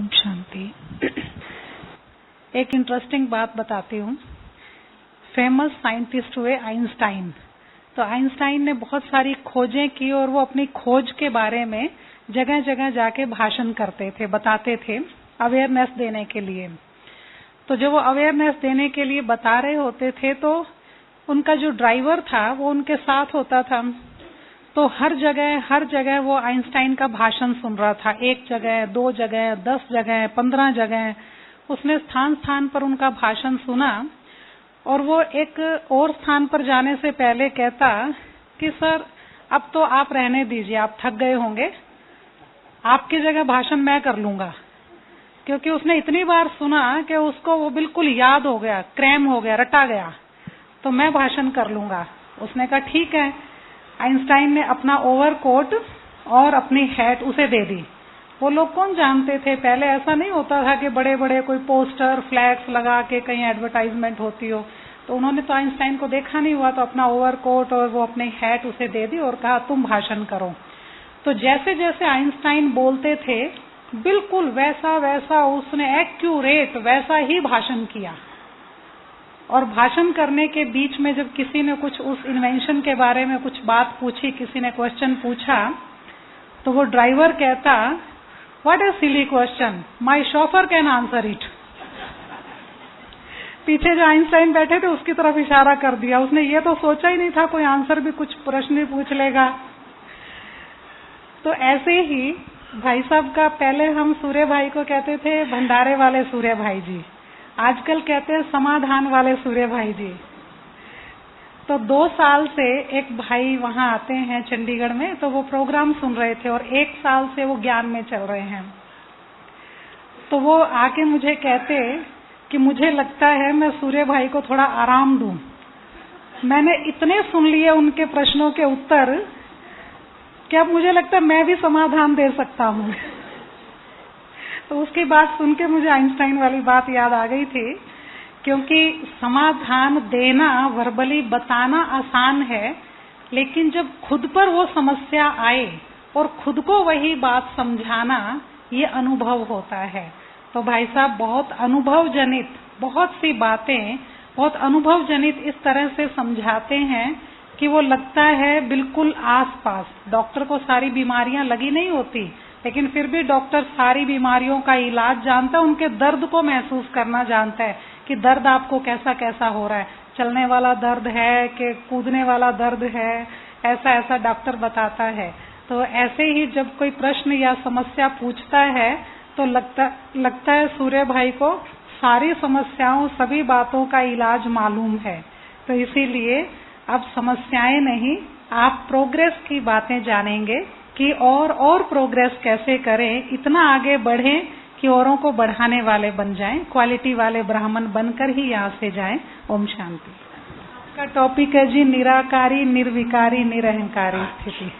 ओम शांति। एक इंटरेस्टिंग बात बताती हूँ। फेमस साइंटिस्ट हुए आइंस्टाइन। तो आइंस्टाइन ने बहुत सारी खोजें की और वो अपनी खोज के बारे में जगह जगह जाके भाषण करते थे, बताते थे, अवेयरनेस देने के लिए। तो जब वो अवेयरनेस देने के लिए बता रहे होते थे तो उनका जो ड्राइवर था वो उनके साथ होता था। तो हर जगह वो आइंस्टाइन का भाषण सुन रहा था। एक जगह, 2 जगह, 10 जगह, 15 जगह उसने स्थान स्थान पर उनका भाषण सुना। और वो एक और स्थान पर जाने से पहले कहता कि सर अब तो आप रहने दीजिए, आप थक गए होंगे, आपकी जगह भाषण मैं कर लूंगा। क्योंकि उसने इतनी बार सुना कि उसको वो बिल्कुल याद हो गया, क्रैम हो गया, रटा गया, तो मैं भाषण कर लूंगा। उसने कहा ठीक है। आइंस्टाइन ने अपना ओवरकोट और अपनी हैट उसे दे दी। वो लोग कौन जानते थे, पहले ऐसा नहीं होता था कि बड़े बड़े कोई पोस्टर फ्लैग्स लगा के कहीं एडवर्टाइजमेंट होती हो। तो उन्होंने तो आइंस्टाइन को देखा नहीं हुआ, तो अपना ओवरकोट और वो अपनी हैट उसे दे दी और कहा तुम भाषण करो। तो जैसे जैसे आइंस्टाइन बोलते थे बिल्कुल वैसा वैसा उसने एक्यूरेट वैसा ही भाषण किया। और भाषण करने के बीच में जब किसी ने कुछ उस इन्वेंशन के बारे में कुछ बात पूछी, किसी ने क्वेश्चन पूछा, तो वो ड्राइवर कहता what a silly question, my chauffeur can answer it. पीछे जो आइंस्टाइन बैठे थे उसकी तरफ इशारा कर दिया। उसने ये तो सोचा ही नहीं था कोई आंसर भी, कुछ प्रश्न भी पूछ लेगा। तो ऐसे ही भाई साहब का, पहले हम सूर्य भाई को कहते थे भंडारे वाले सूर्य भाई जी, आजकल कहते हैं समाधान वाले सूर्य भाई जी। तो 2 साल से एक भाई वहां आते हैं चंडीगढ़ में, तो वो प्रोग्राम सुन रहे थे और 1 साल से वो ज्ञान में चल रहे हैं। तो वो आके मुझे कहते कि मुझे लगता है मैं सूर्य भाई को थोड़ा आराम दूं। मैंने इतने सुन लिए उनके प्रश्नों के उत्तर कि अब मुझे लगता है मैं भी समाधान दे सकता हूं। तो उसकी बात सुन के मुझे आइंस्टाइन वाली बात याद आ गई थी, क्योंकि समाधान देना, वर्बली बताना आसान है, लेकिन जब खुद पर वो समस्या आए और खुद को वही बात समझाना, ये अनुभव होता है। तो भाई साहब बहुत अनुभव जनित, बहुत सी बातें बहुत अनुभव जनित इस तरह से समझाते हैं कि वो लगता है बिल्कुल आसपास। डॉक्टर को सारी बीमारियां लगी नहीं होती, लेकिन फिर भी डॉक्टर सारी बीमारियों का इलाज जानता है, उनके दर्द को महसूस करना जानता है कि दर्द आपको कैसा कैसा हो रहा है, चलने वाला दर्द है कि कूदने वाला दर्द है, ऐसा ऐसा डॉक्टर बताता है। तो ऐसे ही जब कोई प्रश्न या समस्या पूछता है तो लगता है सूर्य भाई को सारी समस्याओं, सभी बातों का इलाज मालूम है। तो इसीलिए अब समस्याएं नहीं, आप प्रोग्रेस की बातें जानेंगे कि और प्रोग्रेस कैसे करें, इतना आगे बढ़ें कि औरों को बढ़ाने वाले बन जाएं, क्वालिटी वाले ब्राह्मण बनकर ही यहाँ से जाएं। ओम शांति। का टॉपिक है जी निराकारी, निर्विकारी, निरहंकारी स्थिति।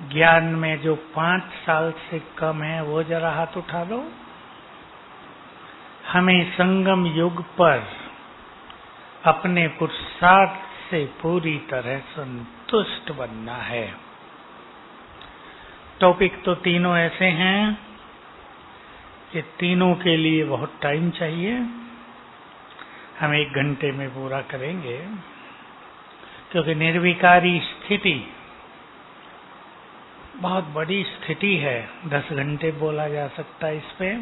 ज्ञान में जो 5 साल से कम है वो जरा हाथ उठा दो। हमें संगम युग पर अपने पुरुषार्थ से पूरी तरह संतुष्ट बनना है। टॉपिक तो तीनों ऐसे हैं कि तीनों के लिए बहुत टाइम चाहिए। हम 1 घंटे में पूरा करेंगे, क्योंकि निर्विकारी स्थिति बहुत बड़ी स्थिति है। 10 घंटे बोला जा सकता है इस पे।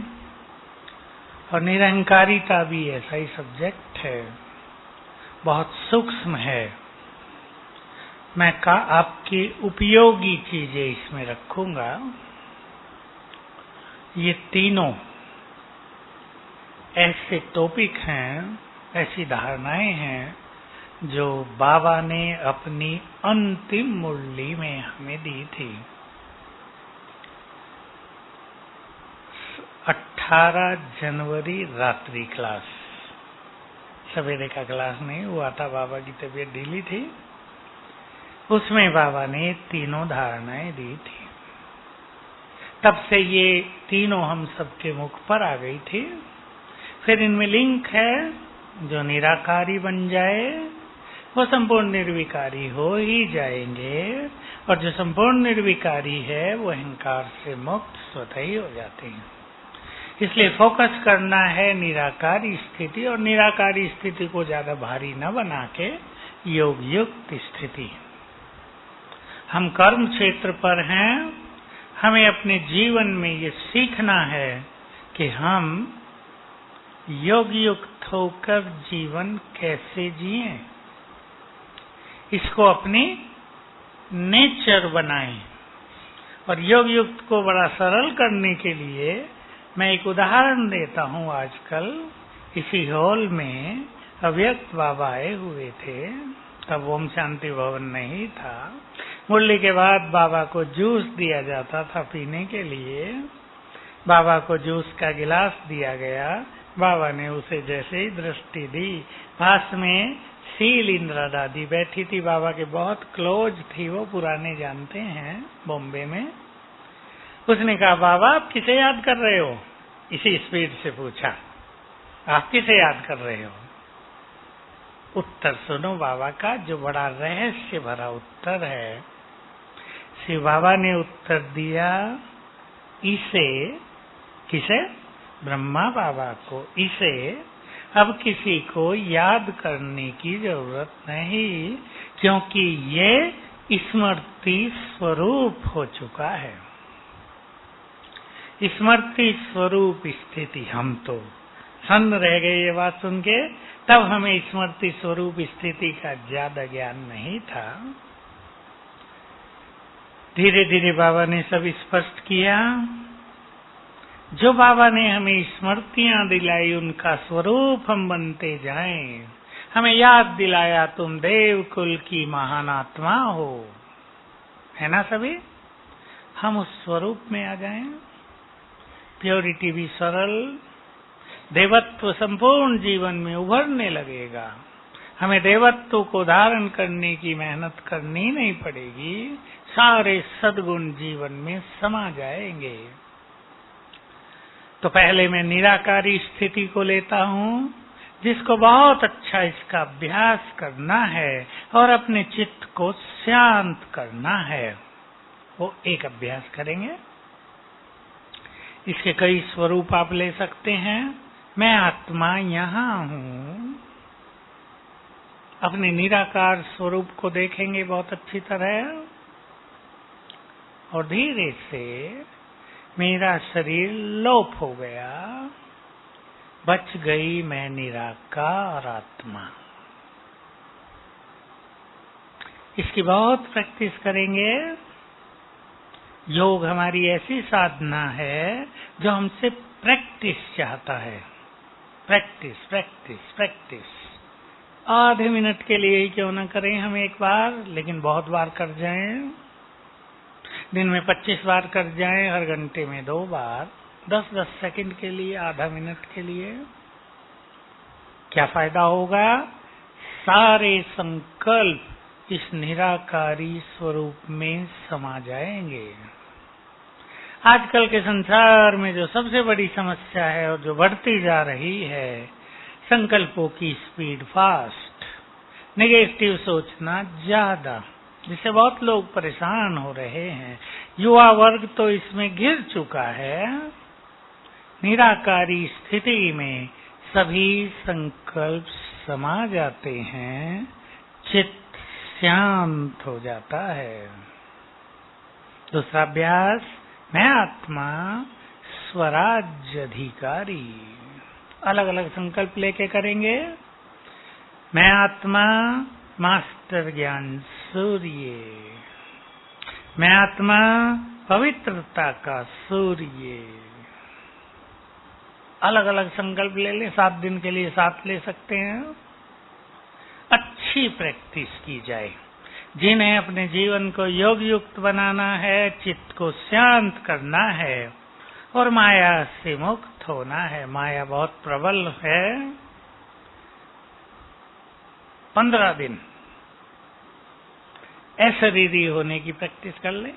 और निरहंकारिता भी ऐसा ही सब्जेक्ट है, बहुत सूक्ष्म है। मैं आपकी उपयोगी चीजें इसमें रखूंगा। ये तीनों ऐसे टॉपिक हैं, ऐसी धारणाएं हैं जो बाबा ने अपनी अंतिम मुरली में हमें दी थी। 18 जनवरी रात्रि क्लास, सवेरे का क्लास नहीं हुआ था, बाबा की तबीयत ढीली थी। उसमें बाबा ने तीनों धारणाएं दी थी। तब से ये तीनों हम सबके मुख पर आ गई थी। फिर इनमें लिंक है, जो निराकारी बन जाए वो संपूर्ण निर्विकारी हो ही जाएंगे, और जो संपूर्ण निर्विकारी है वो अहंकार से मुक्त स्वतः ही हो जाते हैं। इसलिए फोकस करना है निराकारी स्थिति, और निराकारी स्थिति को ज्यादा भारी न बना के योग युक्त स्थिति। हम कर्म क्षेत्र पर हैं, हमें अपने जीवन में ये सीखना है कि हम योग युक्त होकर जीवन कैसे जिएं, इसको अपनी नेचर बनाएं। और योग युक्त को बड़ा सरल करने के लिए मैं एक उदाहरण देता हूं। आजकल इसी हॉल में अव्यक्त बाबा आए हुए थे, तब ओम शांति भवन नहीं था। मुरली के बाद बाबा को जूस दिया जाता था पीने के लिए। बाबा को जूस का गिलास दिया गया, बाबा ने उसे जैसे ही दृष्टि दी, पास में शील इंदिरा दादी बैठी थी, बाबा के बहुत क्लोज थी, वो पुराने जानते हैं बॉम्बे में। उसने कहा, बाबा आप किसे याद कर रहे हो? इसी स्पीड से पूछा, आप किसे याद कर रहे हो? उत्तर सुनो बाबा का, जो बड़ा रहस्य भरा उत्तर है। शिव बाबा ने उत्तर दिया, इसे, किसे? ब्रह्मा बाबा को, इसे अब किसी को याद करने की जरूरत नहीं, क्योंकि ये स्मृति स्वरूप हो चुका है। स्मृति स्वरूप स्थिति, हम तो सन्न रह गए ये बात सुन के। तब हमें स्मृति स्वरूप स्थिति का ज्यादा ज्ञान नहीं था। धीरे धीरे बाबा ने सब स्पष्ट किया। जो बाबा ने हमें स्मृतियां दिलाई, उनका स्वरूप हम बनते जाएं। हमें याद दिलाया, तुम देव कुल की महान आत्मा हो, है ना सभी? हम उस स्वरूप में आ जाएं। प्योरिटी भी सरल, देवत्व संपूर्ण जीवन में उभरने लगेगा। हमें देवत्व को धारण करने की मेहनत करनी नहीं पड़ेगी, सारे सद्गुण जीवन में समा जाएंगे। तो पहले मैं निराकारी स्थिति को लेता हूं, जिसको बहुत अच्छा इसका अभ्यास करना है और अपने चित्त को शांत करना है। वो एक अभ्यास करेंगे। इसके कई स्वरूप आप ले सकते हैं। मैं आत्मा यहाँ हूँ, अपने निराकार स्वरूप को देखेंगे बहुत अच्छी तरह, और धीरे से मेरा शरीर लोप हो गया, बच गई मैं निराकार आत्मा। इसकी बहुत प्रैक्टिस करेंगे। योग हमारी ऐसी साधना है जो हमसे प्रैक्टिस चाहता है। Practice practice practice. आधे मिनट के लिए ही क्यों ना करें हम एक बार, लेकिन बहुत बार कर जाएं। दिन में 25 बार कर जाएं, हर घंटे में 2 बार, 10-10 सेकंड के लिए, आधा मिनट के लिए। क्या फायदा होगा? सारे संकल्प इस निराकारी स्वरूप में समा जाएंगे। आजकल के संसार में जो सबसे बड़ी समस्या है और जो बढ़ती जा रही है, संकल्पों की स्पीड फास्ट, नेगेटिव सोचना ज्यादा, जिससे बहुत लोग परेशान हो रहे हैं। युवा वर्ग तो इसमें घिर चुका है। निराकारी स्थिति में सभी संकल्प समा जाते हैं, चित्त शांत हो जाता है। दूसरा अभ्यास, मैं आत्मा स्वराज्य अधिकारी। अलग अलग संकल्प लेके करेंगे। मैं आत्मा मास्टर ज्ञान सूर्य, मैं आत्मा पवित्रता का सूर्य। अलग अलग संकल्प ले लें, 7 दिन के लिए 7 ले सकते हैं। अच्छी प्रैक्टिस की जाए। जिन्हें अपने जीवन को योग युक्त बनाना है, चित्त को शांत करना है और माया से मुक्त होना है। माया बहुत प्रबल है। 15 दिन अशरीरी होने की प्रैक्टिस कर लें।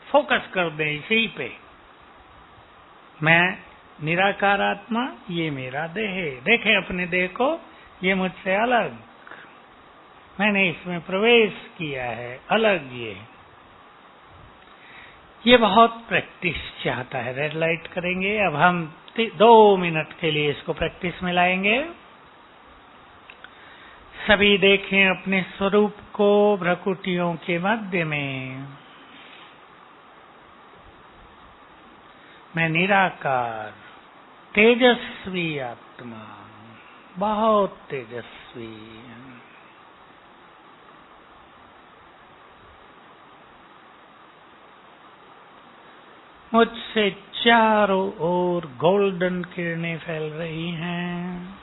फोकस कर दें इसी पे। मैं निराकार आत्मा, ये मेरा देह है। देखें अपने देह को, ये मुझसे अलग। मैंने इसमें प्रवेश किया है, अलग ये बहुत प्रैक्टिस चाहता है। रेड लाइट करेंगे। अब हम 2 मिनट के लिए इसको प्रैक्टिस में लाएंगे। सभी देखें अपने स्वरूप को भ्रकुटियों के मध्य में। मैं निराकार तेजस्वी आत्मा, बहुत तेजस्वी। मुझसे चारों ओर गोल्डन किरणें फैल रही हैं।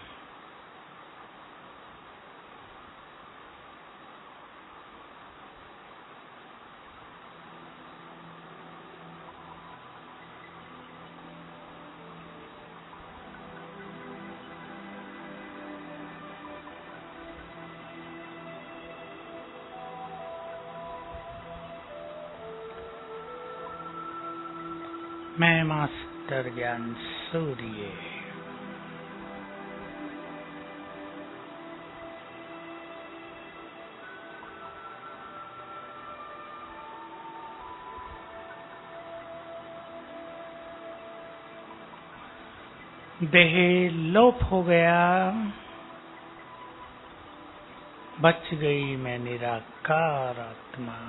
मैं मास्टर ज्ञान सूर्य, देह लोप हो गया, बच गई मैं निराकार आत्मा।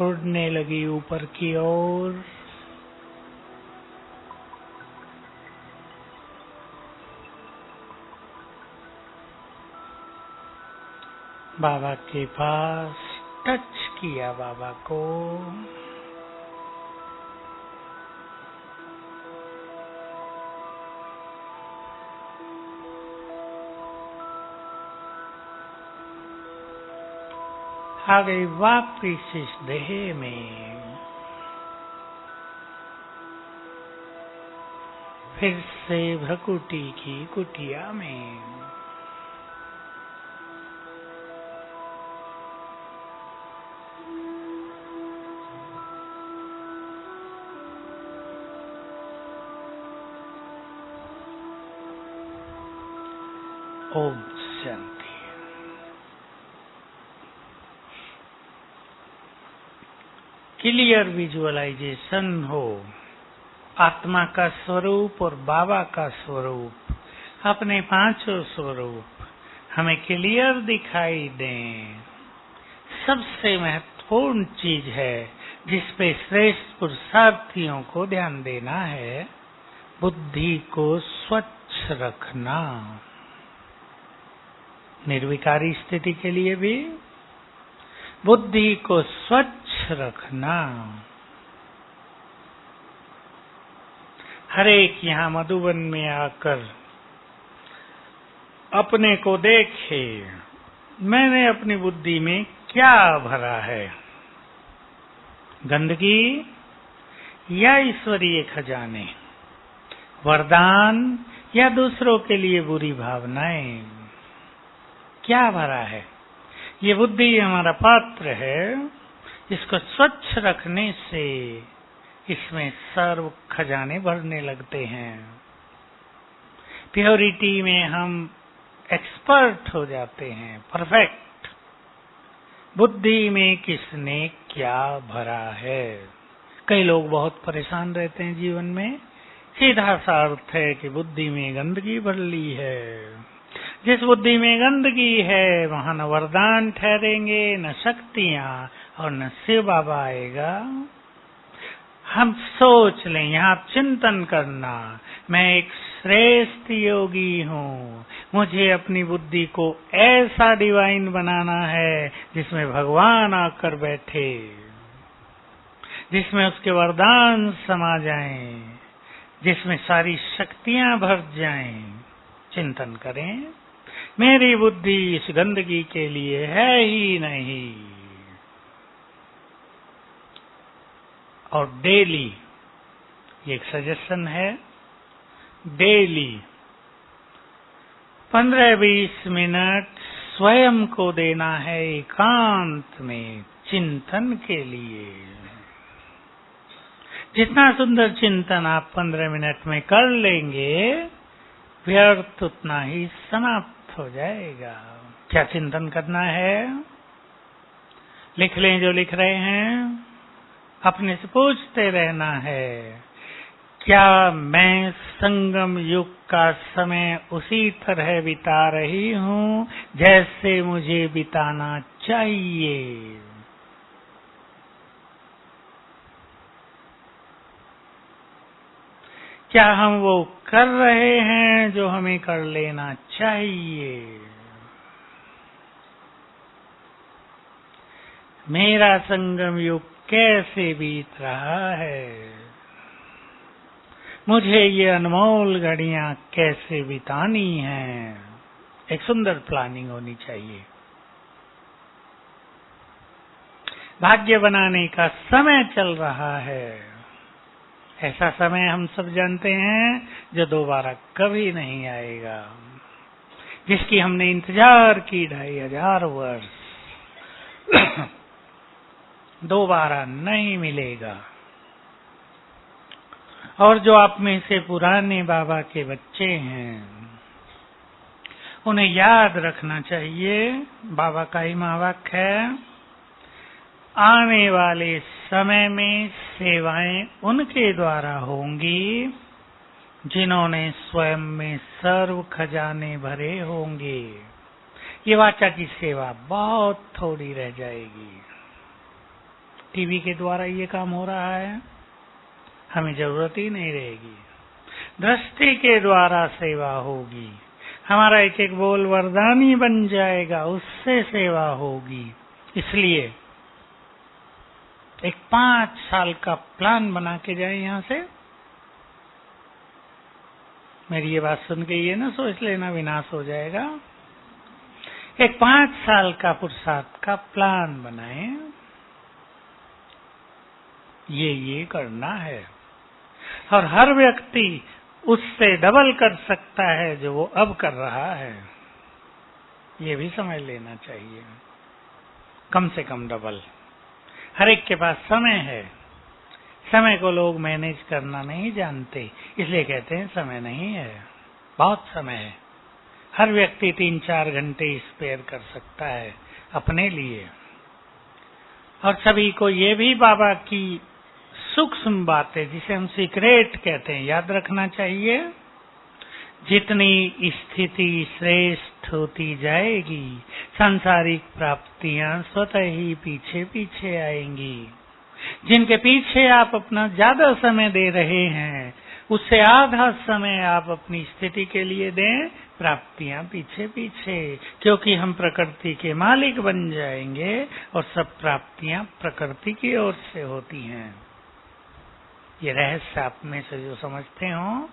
उड़ने लगी ऊपर की ओर। बाबा के पास टच किया बाबा को। आ गई वापिस इस देह में। फिर से भ्रकुटी की कुटिया में। ओम शांति। क्लियर विजुअलाइजेशन हो आत्मा का स्वरूप और बाबा का स्वरूप, अपने पांचों स्वरूप हमें क्लियर दिखाई दें। सबसे महत्वपूर्ण चीज है जिस पे श्रेष्ठ पुरुषार्थियों को ध्यान देना है, बुद्धि को स्वच्छ रखना। निर्विकारी स्थिति के लिए भी बुद्धि को स्वच्छ रखना। हर एक यहाँ मधुबन में आकर अपने को देखे, मैंने अपनी बुद्धि में क्या भरा है, गंदगी या ईश्वरीय खजाने, वरदान या दूसरों के लिए बुरी भावनाएं, क्या भरा है। ये बुद्धि हमारा पात्र है। इसको स्वच्छ रखने से इसमें सर्व खजाने भरने लगते हैं। प्योरिटी में हम एक्सपर्ट हो जाते हैं, परफेक्ट। बुद्धि में किसने क्या भरा है। कई लोग बहुत परेशान रहते हैं जीवन में। सीधा सा अर्थ है कि बुद्धि में गंदगी भर ली है। जिस बुद्धि में गंदगी है वहां न वरदान ठहरेंगे, न शक्तियां, और न शिव बाबा आएगा। हम सोच लें, यहाँ चिंतन करना, मैं एक श्रेष्ठ योगी हूँ, मुझे अपनी बुद्धि को ऐसा डिवाइन बनाना है जिसमें भगवान आकर बैठे, जिसमें उसके वरदान समा जाएं, जिसमें सारी शक्तियां भर जाएं। चिंतन करें, मेरी बुद्धि इस गंदगी के लिए है ही नहीं। और डेली, ये एक सजेशन है, डेली 15-20 मिनट स्वयं को देना है एकांत में चिंतन के लिए। जितना सुंदर चिंतन आप 15 मिनट में कर लेंगे, व्यर्थ उतना ही समाप्त हो जाएगा। क्या चिंतन करना है? लिख लें जो लिख रहे हैं, अपने से पूछते रहना है, क्या मैं संगम युग का समय उसी तरह बिता रही हूं जैसे मुझे बिताना चाहिए? क्या हम वो कर रहे हैं जो हमें कर लेना चाहिए? मेरा संगम युग कैसे बीत रहा है? मुझे ये अनमोल घड़ियां कैसे बितानी हैं? एक सुंदर प्लानिंग होनी चाहिए। भाग्य बनाने का समय चल रहा है। ऐसा समय हम सब जानते हैं जो दोबारा कभी नहीं आएगा, जिसकी हमने इंतजार की 2500 वर्ष, दोबारा नहीं मिलेगा। और जो आप में से पुराने बाबा के बच्चे हैं, उन्हें याद रखना चाहिए, बाबा का ही महावाक्य है, आने वाले समय में सेवाएं उनके द्वारा होंगी जिन्होंने स्वयं में सर्व खजाने भरे होंगे। ये वाचा की सेवा बहुत थोड़ी रह जाएगी। टीवी के द्वारा ये काम हो रहा है, हमें जरूरत ही नहीं रहेगी। दृष्टि के द्वारा सेवा होगी, हमारा एक एक बोल वरदानी बन जाएगा, उससे सेवा होगी। इसलिए एक 5 साल का प्लान बना के जाए यहां से। मेरी ये बात सुन के ये ना सोच लेना विनाश हो जाएगा। एक 5 साल का पुरुषार्थ का प्लान बनाए, ये करना है, और हर व्यक्ति उससे डबल कर सकता है जो वो अब कर रहा है। ये भी समझ लेना चाहिए, कम से कम डबल। हर एक के पास समय है, समय को लोग मैनेज करना नहीं जानते, इसलिए कहते हैं समय नहीं है। बहुत समय है, हर व्यक्ति 3-4 घंटे स्पेयर कर सकता है अपने लिए। और सभी को ये भी बाबा की सूक्ष्म बातें, जिसे हम सीक्रेट कहते हैं, याद रखना चाहिए। जितनी स्थिति श्रेष्ठ होती जाएगी, सांसारिक प्राप्तियां स्वतः ही पीछे पीछे आएंगी। जिनके पीछे आप अपना ज्यादा समय दे रहे हैं, उससे आधा समय आप अपनी स्थिति के लिए दें, प्राप्तियां पीछे पीछे, क्योंकि हम प्रकृति के मालिक बन जाएंगे और सब प्राप्तियां प्रकृति की ओर से होती हैं। ये रहस्य आप में से जो समझते हो,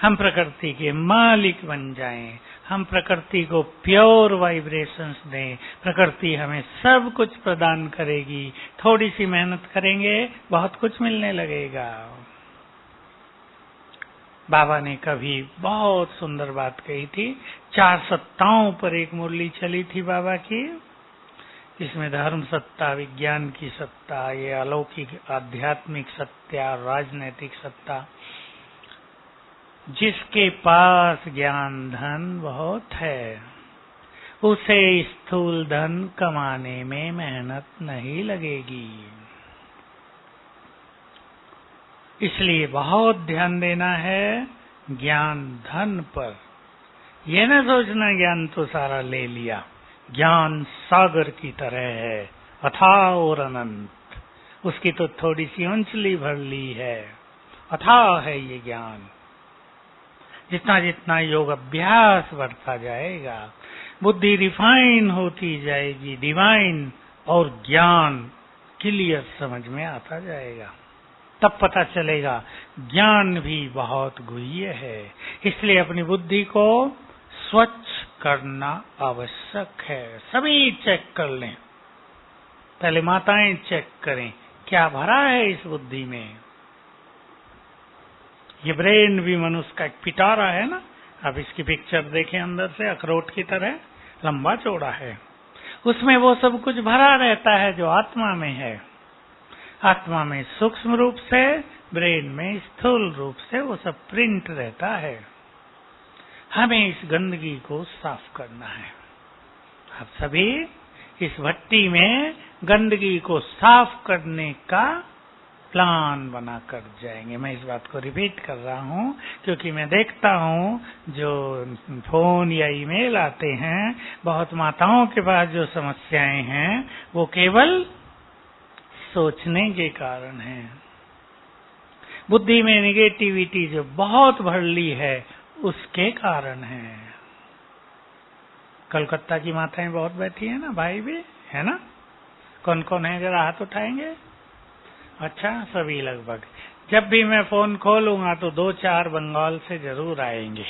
हम प्रकृति के मालिक बन जाएं, हम प्रकृति को प्योर वाइब्रेशंस दें, प्रकृति हमें सब कुछ प्रदान करेगी। थोड़ी सी मेहनत करेंगे, बहुत कुछ मिलने लगेगा। बाबा ने कभी बहुत सुंदर बात कही थी। 4 सत्ताओं पर एक मुरली चली थी बाबा की, इसमें धर्म सत्ता, विज्ञान की सत्ता, ये अलौकिक आध्यात्मिक सत्ता, राजनैतिक सत्ता। जिसके पास ज्ञान धन बहुत है, उसे स्थूल धन कमाने में मेहनत नहीं लगेगी। इसलिए बहुत ध्यान देना है ज्ञान धन पर। ये न सोचना ज्ञान तो सारा ले लिया। ज्ञान सागर की तरह है, अथाह और अनंत। उसकी तो थोड़ी सी अंचली भर ली है, अथाह है ये ज्ञान। जितना जितना योग अभ्यास बढ़ता जाएगा, बुद्धि रिफाइन होती जाएगी, डिवाइन, और ज्ञान क्लियर समझ में आता जाएगा। तब पता चलेगा ज्ञान भी बहुत गुह्य है। इसलिए अपनी बुद्धि को स्वच्छ करना आवश्यक है। सभी चेक कर लें, पहले माताएं चेक करें क्या भरा है इस बुद्धि में। ये ब्रेन भी मनुष्य का एक पिटारा है ना, अब इसकी पिक्चर देखें, अंदर से अखरोट की तरह लंबा चौड़ा है। उसमें वो सब कुछ भरा रहता है जो आत्मा में है। आत्मा में सूक्ष्म रूप से, ब्रेन में स्थूल रूप से वो सब प्रिंट रहता है। हमें इस गंदगी को साफ करना है। आप सभी इस भट्टी में गंदगी को साफ करने का प्लान बनाकर जाएंगे। मैं इस बात को रिपीट कर रहा हूं क्योंकि मैं देखता हूं जो फोन या ईमेल आते हैं, बहुत माताओं के पास जो समस्याएं हैं वो केवल सोचने के कारण है। बुद्धि में नेगेटिविटी जो बहुत भर ली है उसके कारण है। कलकत्ता की माताएं बहुत बैठी है ना, भाई भी है ना? कौन कौन है जरा हाथ उठाएंगे? अच्छा, सभी लगभग। जब भी मैं फोन खोलूंगा तो 2-4 बंगाल से जरूर आएंगे।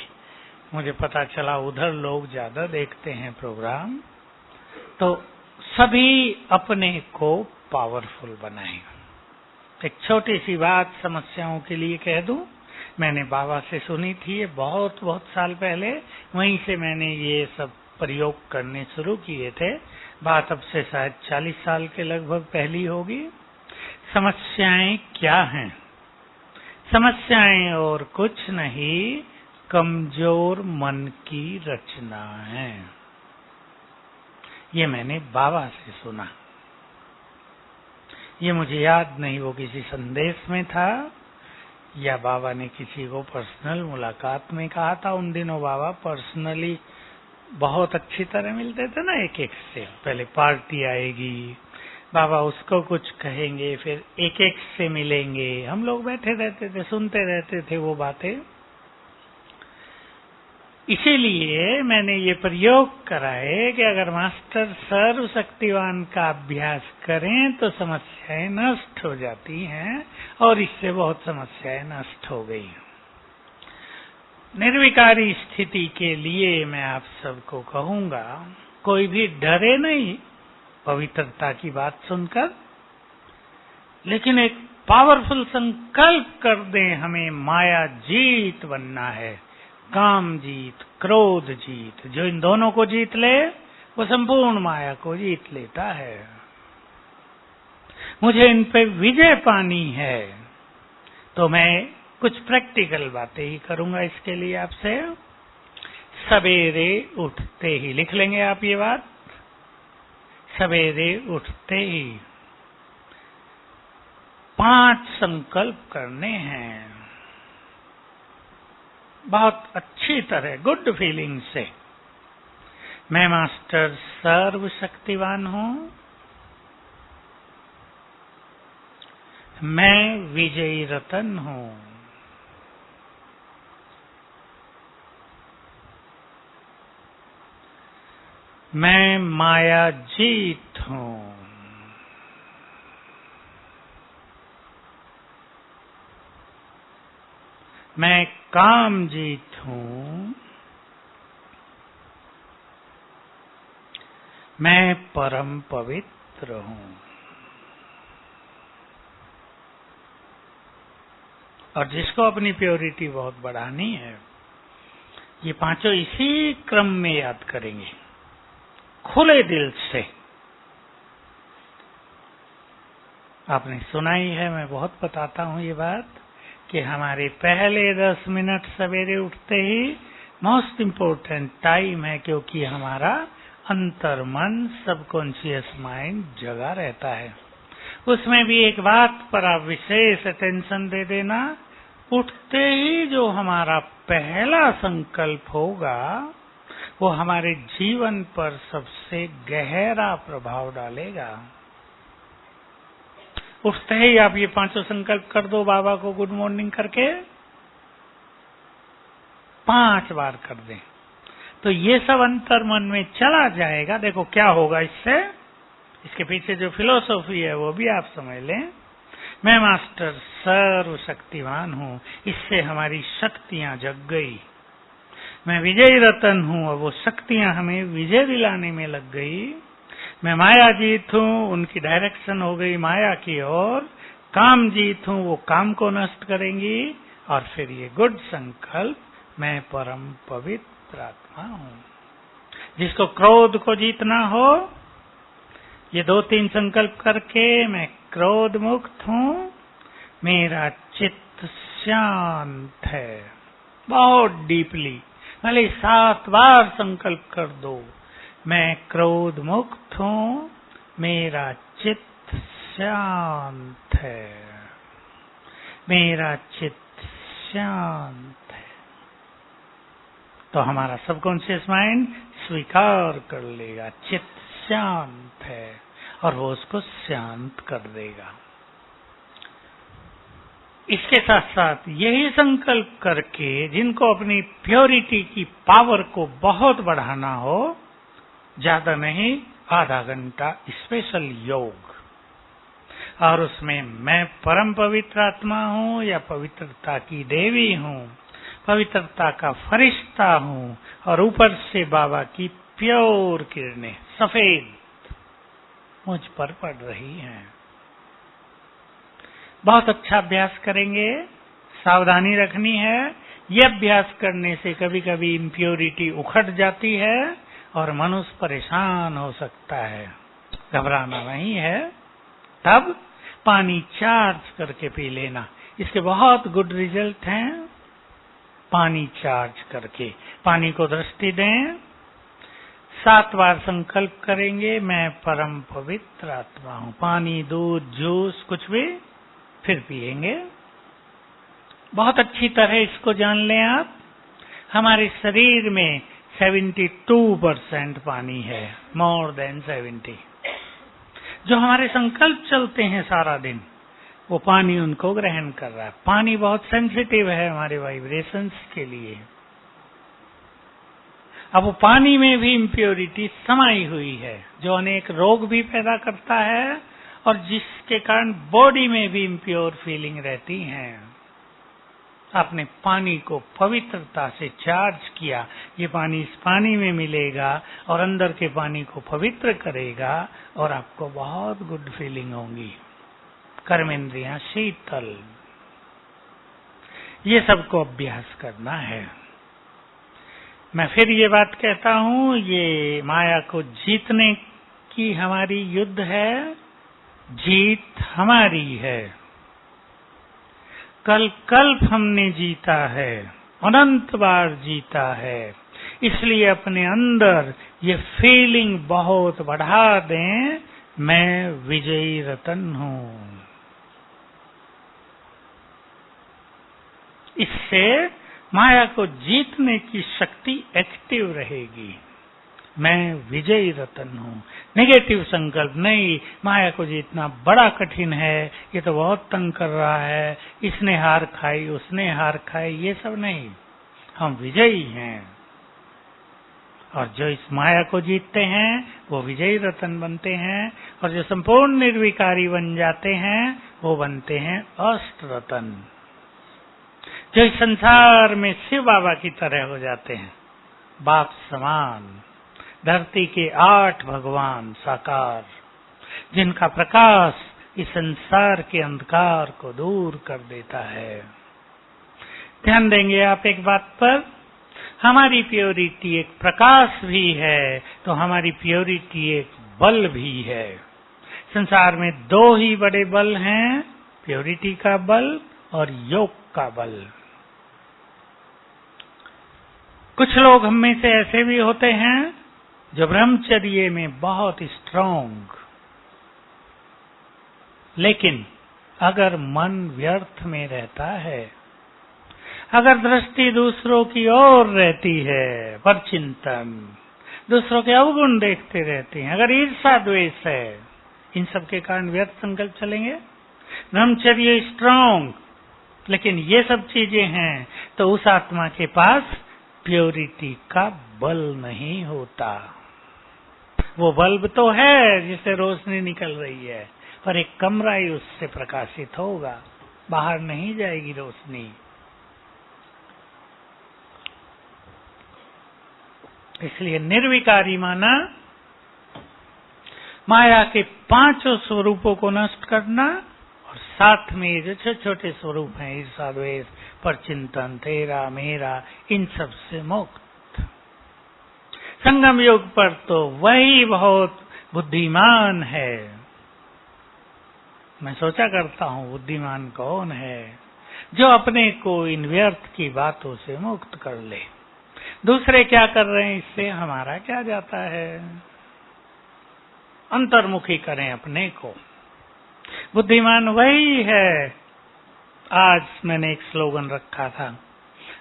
मुझे पता चला उधर लोग ज्यादा देखते हैं प्रोग्राम। तो सभी अपने को पावरफुल बनाएं। एक छोटी सी बात समस्याओं के लिए कह दूं, मैंने बाबा से सुनी थी ये बहुत साल पहले, वहीं से मैंने ये सब प्रयोग करने शुरू किए थे। बात अब से शायद 40 साल के लगभग पहली होगी। समस्याएं क्या हैं? समस्याएं और कुछ नहीं, कमजोर मन की रचना है। ये मैंने बाबा से सुना। ये मुझे याद नहीं वो किसी संदेश में था या बाबा ने किसी को पर्सनल मुलाकात में कहा था। उन दिनों बाबा पर्सनली बहुत अच्छी तरह मिलते थे ना, एक से। पहले पार्टी आएगी, बाबा उसको कुछ कहेंगे, फिर एक से मिलेंगे। हम लोग बैठे रहते थे, सुनते रहते थे वो बातें। इसीलिए मैंने ये प्रयोग करा है कि अगर मास्टर सर्वशक्तिवान का अभ्यास करें तो समस्याएं नष्ट हो जाती हैं, और इससे बहुत समस्याएं नष्ट हो गई। निर्विकारी स्थिति के लिए मैं आप सबको कहूंगा, कोई भी डरे नहीं पवित्रता की बात सुनकर, लेकिन एक पावरफुल संकल्प कर दें, हमें माया जीत बनना है। काम जीत, क्रोध जीत, जो इन दोनों को जीत ले वो संपूर्ण माया को जीत लेता है। मुझे इन पे विजय पानी है, तो मैं कुछ प्रैक्टिकल बातें ही करूंगा इसके लिए आपसे। सवेरे उठते ही, लिख लेंगे आप ये बात, सवेरे उठते ही 5 संकल्प करने हैं, बहुत अच्छी तरह, गुड फीलिंग से। मैं मास्टर सर्वशक्तिवान हूं, मैं विजयी रतन हूं, मैं माया जीत हूं, मैं काम जीत हूं, मैं परम पवित्र हूं। और जिसको अपनी प्योरिटी बहुत बढ़ानी है, ये 5 इसी क्रम में याद करेंगे, खुले दिल से। आपने सुना ही है, मैं बहुत बताता हूं ये बात, कि हमारे पहले 10 मिनट सवेरे उठते ही मोस्ट इम्पोर्टेंट टाइम है, क्योंकि हमारा अंतर मन, सबकॉन्शियस माइंड जगा रहता है। उसमें भी एक बात पर आप विशेष अटेंशन दे देना, उठते ही जो हमारा पहला संकल्प होगा वो हमारे जीवन पर सबसे गहरा प्रभाव डालेगा। उठते ही आप ये 5 संकल्प कर दो, बाबा को गुड मॉर्निंग करके 5 बार कर दें, तो ये सब अंतर मन में चला जाएगा। देखो क्या होगा इससे, इसके पीछे जो फिलॉसफी है वो भी आप समझ लें। मैं मास्टर सर्वशक्तिवान हूं, इससे हमारी शक्तियां जग गई। मैं विजयी रतन हूं, और वो शक्तियां हमें विजय दिलाने में लग गई। मैं माया जीत हूं, उनकी डायरेक्शन हो गई माया की ओर। काम जीत हूं, वो काम को नष्ट करेंगी। और फिर ये गुड संकल्प, मैं परम पवित्र आत्मा हूं। जिसको क्रोध को जीतना हो, ये 2-3 संकल्प करके, मैं क्रोध मुक्त हूं, मेरा चित्त शांत है, बहुत डीपली। भले 7 बार संकल्प कर दो, मैं क्रोध मुक्त हूं, मेरा चित्त शांत है, मेरा चित्त शांत है, तो हमारा सबकॉन्शियस माइंड स्वीकार कर लेगा चित्त शांत है और वो उसको शांत कर देगा। इसके साथ साथ यही संकल्प करके जिनको अपनी प्योरिटी की पावर को बहुत बढ़ाना हो, ज्यादा नहीं, आधा घंटा स्पेशल योग, और उसमें मैं परम पवित्र आत्मा हूँ या पवित्रता की देवी हूँ, पवित्रता का फरिश्ता हूँ, और ऊपर से बाबा की प्योर किरणें सफेद मुझ पर पड़ रही हैं। बहुत अच्छा अभ्यास करेंगे, सावधानी रखनी है। ये अभ्यास करने से कभी कभी इम्प्योरिटी उखड़ जाती है और मनुष्य परेशान हो सकता है, घबराना नहीं है। तब पानी चार्ज करके पी लेना, इसके बहुत गुड रिजल्ट हैं। पानी चार्ज करके पानी को दृष्टि दें, 7 बार संकल्प करेंगे, मैं परम पवित्र आत्मा हूं, पानी, दूध, जूस कुछ भी, फिर पिएंगे। बहुत अच्छी तरह इसको जान लें आप, हमारे शरीर में 72% पानी है, मोर देन 70। जो हमारे संकल्प चलते हैं सारा दिन, वो पानी उनको ग्रहण कर रहा है। पानी बहुत सेंसिटिव है हमारे वाइब्रेशंस के लिए। अब वो पानी में भी इम्प्योरिटी समाई हुई है, जो अनेक रोग भी पैदा करता है और जिसके कारण बॉडी में भी इम्प्योर फीलिंग रहती हैं। आपने पानी को पवित्रता से चार्ज किया, ये पानी इस पानी में मिलेगा और अंदर के पानी को पवित्र करेगा और आपको बहुत गुड फीलिंग होगी, कर्मेंद्रियां शीतल। ये सबको अभ्यास करना है। मैं फिर ये बात कहता हूं, ये माया को जीतने की हमारी युद्ध है, जीत हमारी है। कल्प कल्प हमने जीता है, अनंत बार जीता है, इसलिए अपने अंदर ये फीलिंग बहुत बढ़ा दें, मैं विजयी रतन हूं। इससे माया को जीतने की शक्ति एक्टिव रहेगी। मैं विजयी रतन हूं। नेगेटिव संकल्प नहीं, माया को जीतना बड़ा कठिन है, ये तो बहुत तंग कर रहा है, इसने हार खाई, उसने हार खाई, ये सब नहीं। हम विजयी हैं और जो इस माया को जीतते हैं वो विजयी रतन बनते हैं, और जो संपूर्ण निर्विकारी बन जाते हैं वो बनते हैं अष्ट रतन, जो इस संसार में शिव बाबा की तरह हो जाते हैं, बाप समान। धरती के 8 भगवान साकार, जिनका प्रकाश इस संसार के अंधकार को दूर कर देता है। ध्यान देंगे आप एक बात पर, हमारी प्योरिटी एक प्रकाश भी है तो हमारी प्योरिटी एक बल भी है। संसार में 2 ही बड़े बल हैं, प्योरिटी का बल और योग का बल। कुछ लोग हम में से ऐसे भी होते हैं जो ब्रह्मचर्य में बहुत स्ट्रांग, लेकिन अगर मन व्यर्थ में रहता है, अगर दृष्टि दूसरों की ओर रहती है, पर चिंतन दूसरों के अवगुण देखते रहते हैं, अगर ईर्षा द्वेष है, इन सब के कारण व्यर्थ संकल्प चलेंगे। ब्रह्मचर्य स्ट्रांग, लेकिन ये सब चीजें हैं तो उस आत्मा के पास प्योरिटी का बल नहीं होता। वो बल्ब तो है जिससे रोशनी निकल रही है, पर एक कमरा ही उससे प्रकाशित होगा, बाहर नहीं जाएगी रोशनी। इसलिए निर्विकारी माना माया के 5 स्वरूपों को नष्ट करना, और साथ में जो छोटे छोटे स्वरूप हैं, ईर्षा द्वेष, पर चिंतन, तेरा मेरा, इन सब से मुक्त। संगम योग पर तो वही बहुत बुद्धिमान है। मैं सोचा करता हूँ बुद्धिमान कौन है, जो अपने को इन व्यर्थ की बातों से मुक्त कर ले, दूसरे क्या कर रहे हैं इससे हमारा क्या जाता है। अंतर्मुखी करें अपने को। बुद्धिमान वही है, आज मैंने एक स्लोगन रखा था,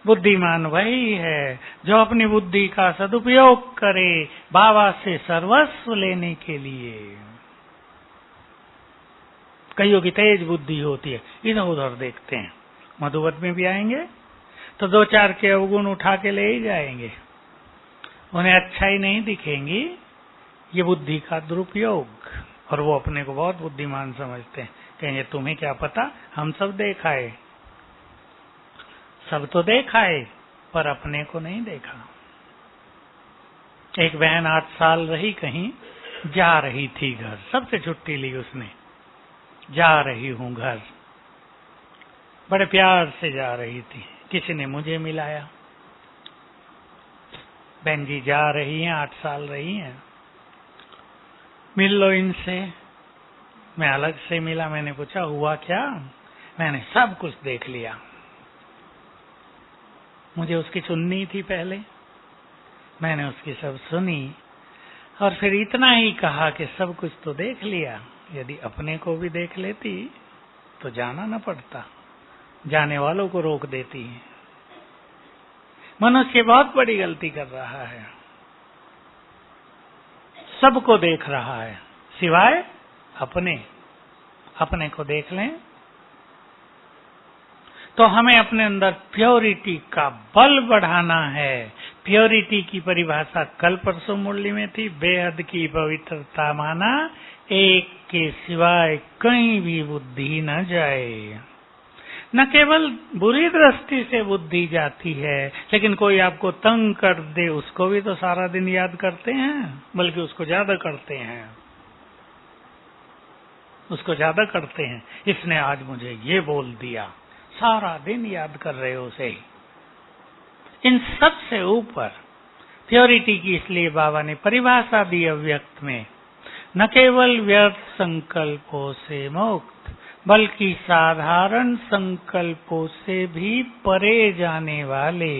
बुद्धिमान वही है जो अपनी बुद्धि का सदुपयोग करे बाबा से सर्वस्व लेने के लिए। कईयों की तेज बुद्धि होती है, इधर उधर देखते हैं। मधुबन में भी आएंगे तो दो चार के अवगुण उठा के ले ही जाएंगे, उन्हें अच्छाई नहीं दिखेंगी। ये बुद्धि का दुरुपयोग, और वो अपने को बहुत बुद्धिमान समझते हैं। कहेंगे तुम्हें क्या पता, हम सब देखा है, सब तो देखा है पर अपने को नहीं देखा। एक बहन 8 साल रही, कहीं जा रही थी घर, सबसे छुट्टी ली उसने, जा रही हूं घर, बड़े प्यार से जा रही थी। किसी ने मुझे मिलाया, बहन जी जा रही हैं, 8 साल रही हैं, मिल लो इनसे। मैं अलग से मिला, मैंने पूछा हुआ क्या, मैंने सब कुछ देख लिया। मुझे उसकी सुननी थी पहले, मैंने उसकी सब सुनी और फिर इतना ही कहा कि सब कुछ तो देख लिया, यदि अपने को भी देख लेती तो जाना न पड़ता, जाने वालों को रोक देती है। मनुष्य बहुत बड़ी गलती कर रहा है, सबको देख रहा है सिवाय अपने को देख लें तो हमें अपने अंदर प्योरिटी का बल बढ़ाना है। प्योरिटी की परिभाषा कल परसों मुरली में थी, बेहद की पवित्रता माना एक के सिवाय कहीं भी बुद्धि न जाए। न केवल बुरी दृष्टि से बुद्धि जाती है, लेकिन कोई आपको तंग कर दे उसको भी तो सारा दिन याद करते हैं, बल्कि उसको ज्यादा करते हैं, उसको ज्यादा करते हैं। इसने आज मुझे ये बोल दिया, सारा दिन याद कर रहे हो उसे। इन सब से ऊपर प्योरिटी की इसलिए बाबा ने परिभाषा दी अव्यक्त में, न केवल व्यर्थ संकल्पों से मुक्त बल्कि साधारण संकल्पों से भी परे जाने वाले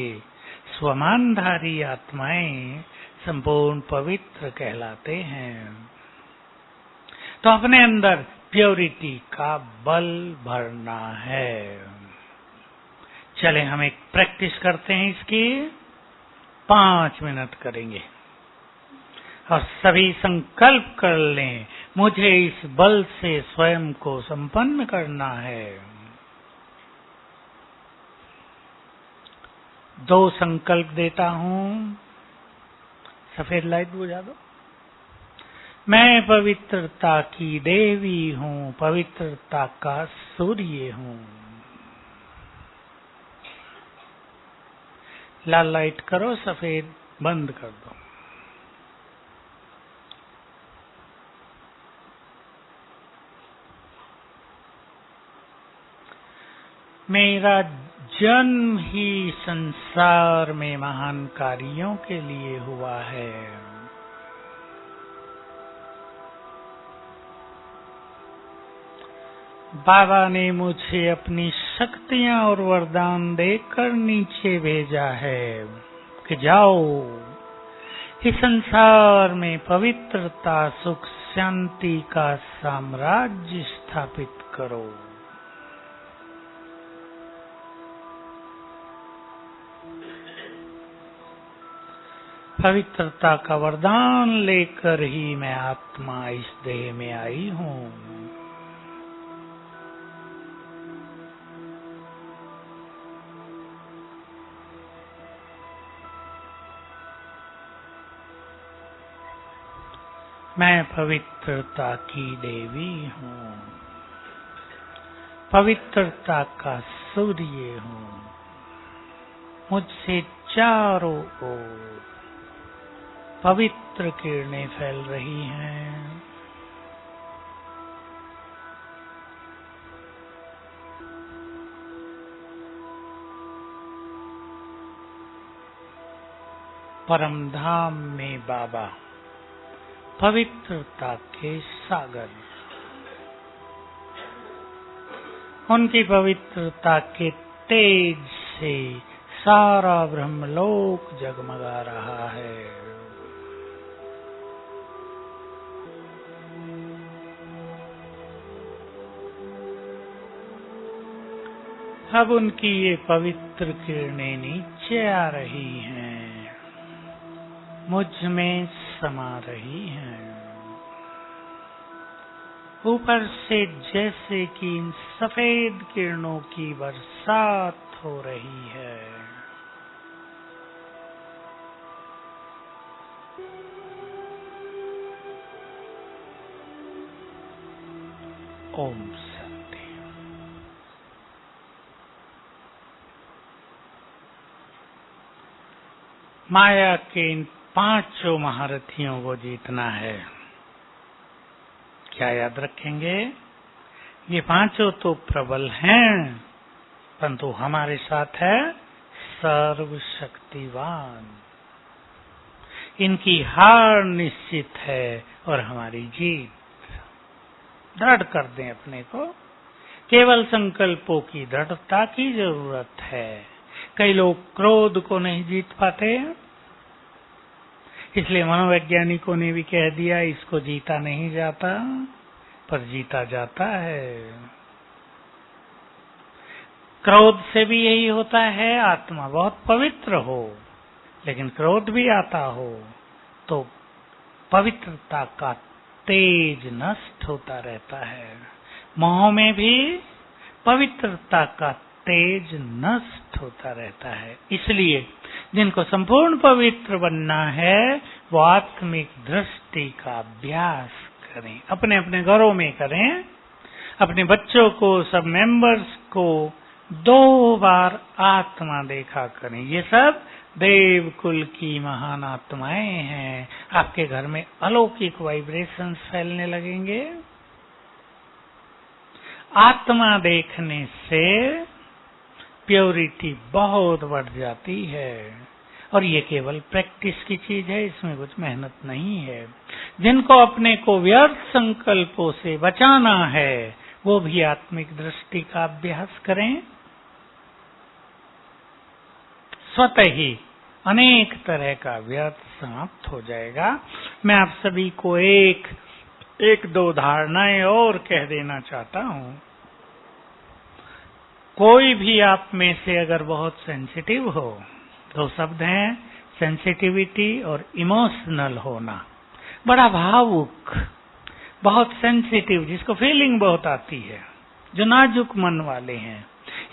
स्वमानधारी आत्माएं संपूर्ण पवित्र कहलाते हैं। तो अपने अंदर प्योरिटी का बल भरना है। चले हम एक प्रैक्टिस करते हैं इसकी, 5 मिनट करेंगे और सभी संकल्प कर लें, मुझे इस बल से स्वयं को संपन्न करना है। 2 संकल्प देता हूं, सफेद लाइट बुझा दो। मैं पवित्रता की देवी हूं, पवित्रता का सूर्य हूं। लाल लाइट करो, सफेद बंद कर दो। मेरा जन्म ही संसार में महान कार्यों के लिए हुआ है। बाबा ने मुझे अपनी शक्तियां और वरदान देकर नीचे भेजा है कि जाओ इस संसार में पवित्रता, सुख, शांति का साम्राज्य स्थापित करो। पवित्रता का वरदान लेकर ही मैं आत्मा इस देह में आई हूं। मैं पवित्रता की देवी हूं, पवित्रता का सूर्य हूं। मुझसे चारों ओर पवित्र किरणें फैल रही हैं। परम धाम में बाबा पवित्रता के सागर, उनकी पवित्रता के तेज से सारा ब्रह्मलोक जगमगा रहा है। अब उनकी ये पवित्र किरणें नीचे आ रही हैं, मुझ में समा रही हैं। ऊपर से जैसे कि इन सफेद किरणों की बरसात हो रही है। ओम शांति। माया के इन पांचों महारथियों को जीतना है। क्या याद रखेंगे? ये पांचों तो प्रबल हैं, परंतु हमारे साथ है सर्वशक्तिवान। इनकी हार निश्चित है और हमारी जीत। दृढ़ कर दें अपने को। केवल संकल्पों की दृढ़ता की जरूरत है। कई लोग क्रोध को नहीं जीत पाते, इसलिए मनोवैज्ञानिकों ने भी कह दिया इसको जीता नहीं जाता, पर जीता जाता है। क्रोध से भी यही होता है, आत्मा बहुत पवित्र हो लेकिन क्रोध भी आता हो तो पवित्रता का तेज नष्ट होता रहता है। मोह में भी पवित्रता का तेज नष्ट होता रहता है। इसलिए जिनको संपूर्ण पवित्र बनना है वो आत्मिक दृष्टि का अभ्यास करें, अपने अपने घरों में करें। अपने बच्चों को, सब मेंबर्स को 2 बार आत्मा देखा करें। ये सब देव कुल की महान आत्माएं हैं। आपके घर में अलौकिक वाइब्रेशंस फैलने लगेंगे। आत्मा देखने से प्योरिटी बहुत बढ़ जाती है और ये केवल प्रैक्टिस की चीज है, इसमें कुछ मेहनत नहीं है। जिनको अपने को व्यर्थ संकल्पों से बचाना है वो भी आत्मिक दृष्टि का अभ्यास करें। स्वतः ही अनेक तरह का व्यर्थ समाप्त हो जाएगा। मैं आप सभी को एक दो धारणाएं और कह देना चाहता हूं। कोई भी आप में से अगर बहुत सेंसिटिव हो, 2 शब्द हैं, सेंसिटिविटी और इमोशनल होना। बड़ा भावुक, बहुत सेंसिटिव, जिसको फीलिंग बहुत आती है, जो नाजुक मन वाले हैं,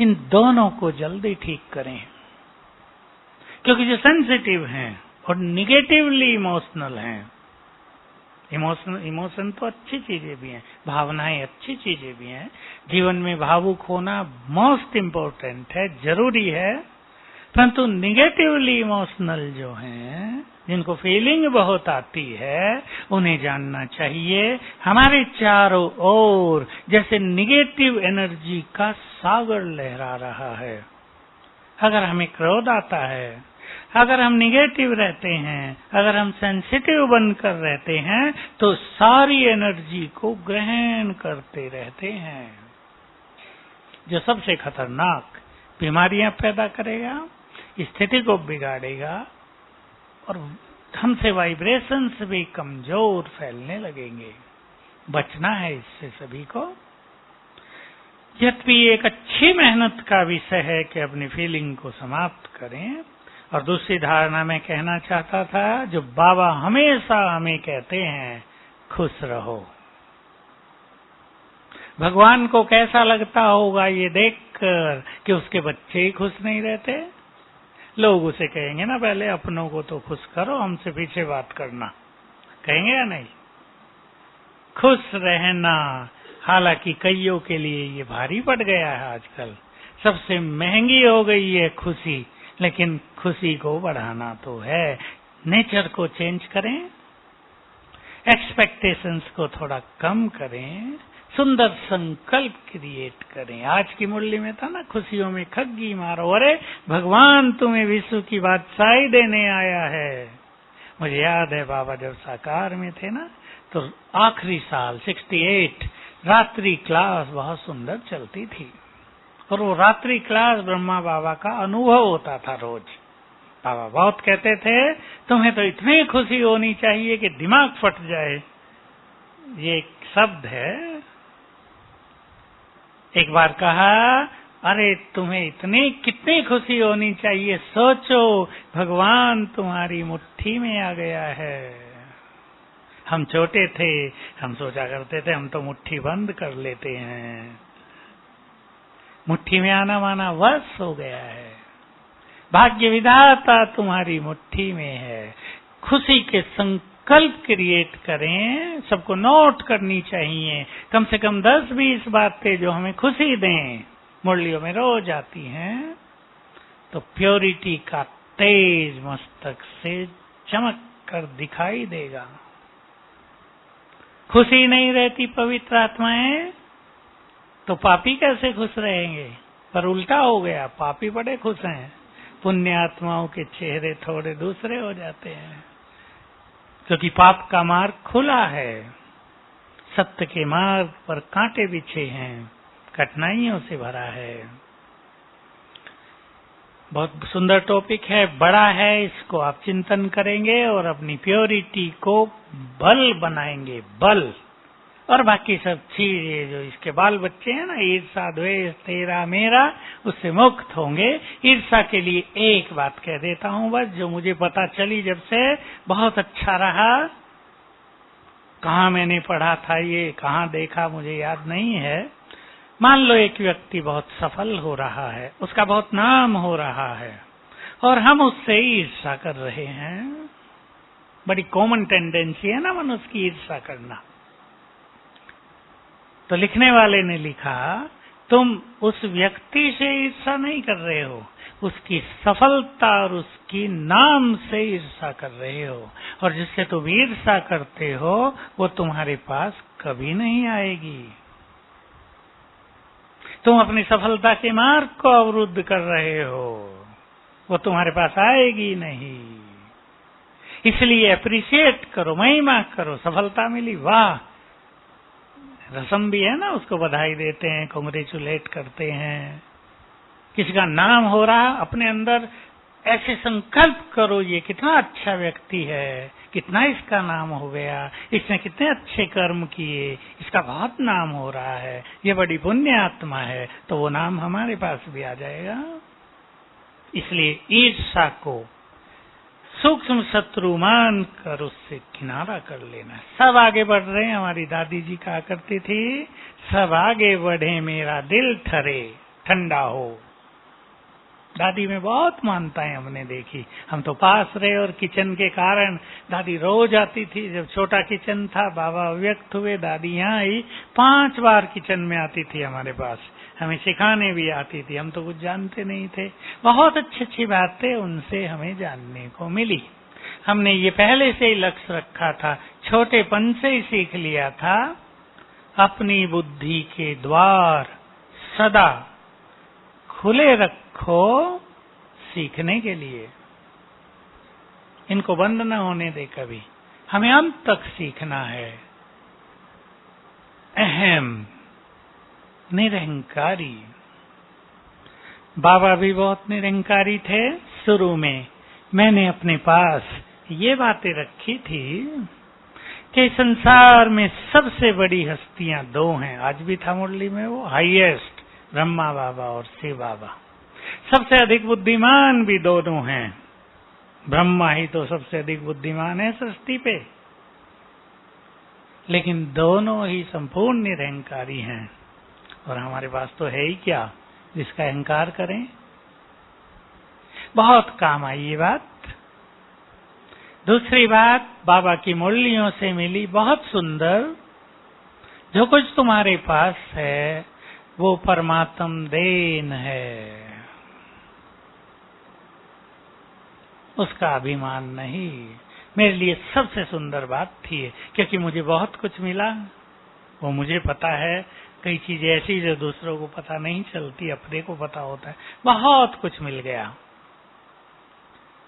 इन दोनों को जल्दी ठीक करें। क्योंकि जो सेंसिटिव हैं और निगेटिवली इमोशनल हैं, इमोशन तो अच्छी चीजें भी हैं, भावनाएं अच्छी चीजें भी हैं। जीवन में भावुक होना मोस्ट इम्पोर्टेंट है, जरूरी है। परंतु निगेटिवली इमोशनल जो हैं, जिनको फीलिंग बहुत आती है, उन्हें जानना चाहिए हमारे चारों ओर जैसे निगेटिव एनर्जी का सागर लहरा रहा है। अगर हमें क्रोध आता है, अगर हम निगेटिव रहते हैं, अगर हम सेंसिटिव बनकर रहते हैं, तो सारी एनर्जी को ग्रहण करते रहते हैं, जो सबसे खतरनाक बीमारियां पैदा करेगा, स्थिति को बिगाड़ेगा और हमसे वाइब्रेशंस भी कमजोर फैलने लगेंगे। बचना है इससे सभी को। यद्यपि एक अच्छी मेहनत का विषय है कि अपनी फीलिंग को समाप्त करें। और दूसरी धारणा मैं कहना चाहता था, जो बाबा हमेशा हमें कहते हैं, खुश रहो। भगवान को कैसा लगता होगा ये देखकर कि उसके बच्चे ही खुश नहीं रहते। लोग उसे कहेंगे ना, पहले अपनों को तो खुश करो, हमसे पीछे बात करना, कहेंगे या नहीं? खुश रहना, हालांकि कईयों के लिए ये भारी पड़ गया है आजकल, सबसे महंगी हो गई है खुशी, लेकिन खुशी को बढ़ाना तो है। नेचर को चेंज करें, एक्सपेक्टेशंस को थोड़ा कम करें, सुंदर संकल्प क्रिएट करें। आज की मुरली में था ना, खुशियों में खग्गी मारो, अरे भगवान तुम्हें विश्व की बादशाही देने आया है। मुझे याद है बाबा जब साकार में थे ना, तो आखिरी साल 68 रात्रि क्लास बहुत सुंदर चलती थी। और वो रात्रि क्लास ब्रह्मा बाबा का अनुभव होता था रोज। बाबा बहुत कहते थे, तुम्हें तो इतनी खुशी होनी चाहिए कि दिमाग फट जाए। ये एक शब्द है। एक बार कहा, अरे तुम्हें इतनी कितनी खुशी होनी चाहिए, सोचो भगवान तुम्हारी मुट्ठी में आ गया है। हम छोटे थे, हम सोचा करते थे हम तो मुट्ठी बंद कर लेते हैं। मुट्ठी में आना माना वश हो गया है। भाग्य विधाता तुम्हारी मुट्ठी में है। खुशी के संकल्प क्रिएट करें, सबको नोट करनी चाहिए। कम से कम 10-20 बातें जो हमें खुशी दें, मुरलियों में रोज आती हैं, तो प्योरिटी का तेज मस्तक से चमक कर दिखाई देगा। खुशी नहीं रहती पवित्र आत्माएं, तो पापी कैसे खुश रहेंगे? पर उल्टा हो गया, पापी बड़े खुश हैं, पुण्य आत्माओं के चेहरे थोड़े दूसरे हो जाते हैं, क्योंकि पाप का मार्ग खुला है। सत्य के मार्ग पर कांटे बिछे हैं, कठिनाइयों से भरा है। बहुत सुंदर टॉपिक है, बड़ा है, इसको आप चिंतन करेंगे और अपनी प्योरिटी को बल बनाएंगे, बल। और बाकी सब चीजें जो इसके बाल बच्चे हैं ना, ईर्षा द्वेष तेरा मेरा, उससे मुक्त होंगे। ईर्षा के लिए एक बात कह देता हूं बस, जो मुझे पता चली जब से, बहुत अच्छा रहा। कहाँ मैंने पढ़ा था ये, कहाँ देखा मुझे याद नहीं है। मान लो एक व्यक्ति बहुत सफल हो रहा है, उसका बहुत नाम हो रहा है, और हम उससे ईर्षा कर रहे हैं। बड़ी कॉमन टेंडेंसी है ना मनुष्य की ईर्षा करना। तो लिखने वाले ने लिखा, तुम उस व्यक्ति से ईर्षा नहीं कर रहे हो, उसकी सफलता और उसकी नाम से ईर्षा कर रहे हो। और जिससे तुम ईर्षा करते हो वो तुम्हारे पास कभी नहीं आएगी। तुम अपनी सफलता के मार्ग को अवरुद्ध कर रहे हो, वो तुम्हारे पास आएगी नहीं। इसलिए अप्रिशिएट करो, महिमा करो। सफलता मिली, वाह, रसम भी है ना, उसको बधाई देते हैं, कांग्रेचुलेट करते हैं। किसी का नाम हो रहा, अपने अंदर ऐसे संकल्प करो, ये कितना अच्छा व्यक्ति है, कितना इसका नाम हो गया, इसने कितने अच्छे कर्म किए, इसका बहुत नाम हो रहा है, ये बड़ी पुण्य आत्मा है, तो वो नाम हमारे पास भी आ जाएगा। इसलिए ईर्षा को सूक्ष्म शत्रु मान कर उससे किनारा कर लेना। सब आगे बढ़ रहे हैं। हमारी दादी जी कहा करती थी, सब आगे बढ़े मेरा दिल ठरे ठंडा हो। दादी में बहुत मानताएं हमने देखी। हम तो पास रहे और किचन के कारण दादी रोज आती थी। जब छोटा किचन था, बाबा अव्यक्त हुए, दादी यहाँ आई, 5 बार किचन में आती थी हमारे पास, हमें सिखाने भी आती थी। हम तो कुछ जानते नहीं थे। बहुत अच्छी अच्छी बातें उनसे हमें जानने को मिली। हमने ये पहले से ही लक्ष्य रखा था, छोटेपन से ही सीख लिया था, अपनी बुद्धि के द्वार सदा खुले रखो सीखने के लिए। इनको बंद न होने दे कभी। हमें अंत तक सीखना है। अहम निरहंकारी। बाबा भी बहुत निरहंकारी थे। शुरू में मैंने अपने पास ये बातें रखी थी कि संसार में सबसे बड़ी हस्तियां 2 हैं। आज भी था मुरली में वो, हाईएस्ट ब्रह्मा बाबा और शिव बाबा। सबसे अधिक बुद्धिमान भी दोनों हैं। ब्रह्मा ही तो सबसे अधिक बुद्धिमान है सृष्टि पे, लेकिन दोनों ही संपूर्ण निरहंकारी हैं। और हमारे पास तो है ही क्या जिसका अहंकार करें। बहुत काम आई ये बात। दूसरी बात बाबा की मुरलियों से मिली, बहुत सुंदर। जो कुछ तुम्हारे पास है वो परमात्म देन है, उसका अभिमान नहीं। मेरे लिए सबसे सुंदर बात थी, क्योंकि मुझे बहुत कुछ मिला, वो मुझे पता है। कई चीजें ऐसी जो दूसरों को पता नहीं चलती, अपने को पता होता है। बहुत कुछ मिल गया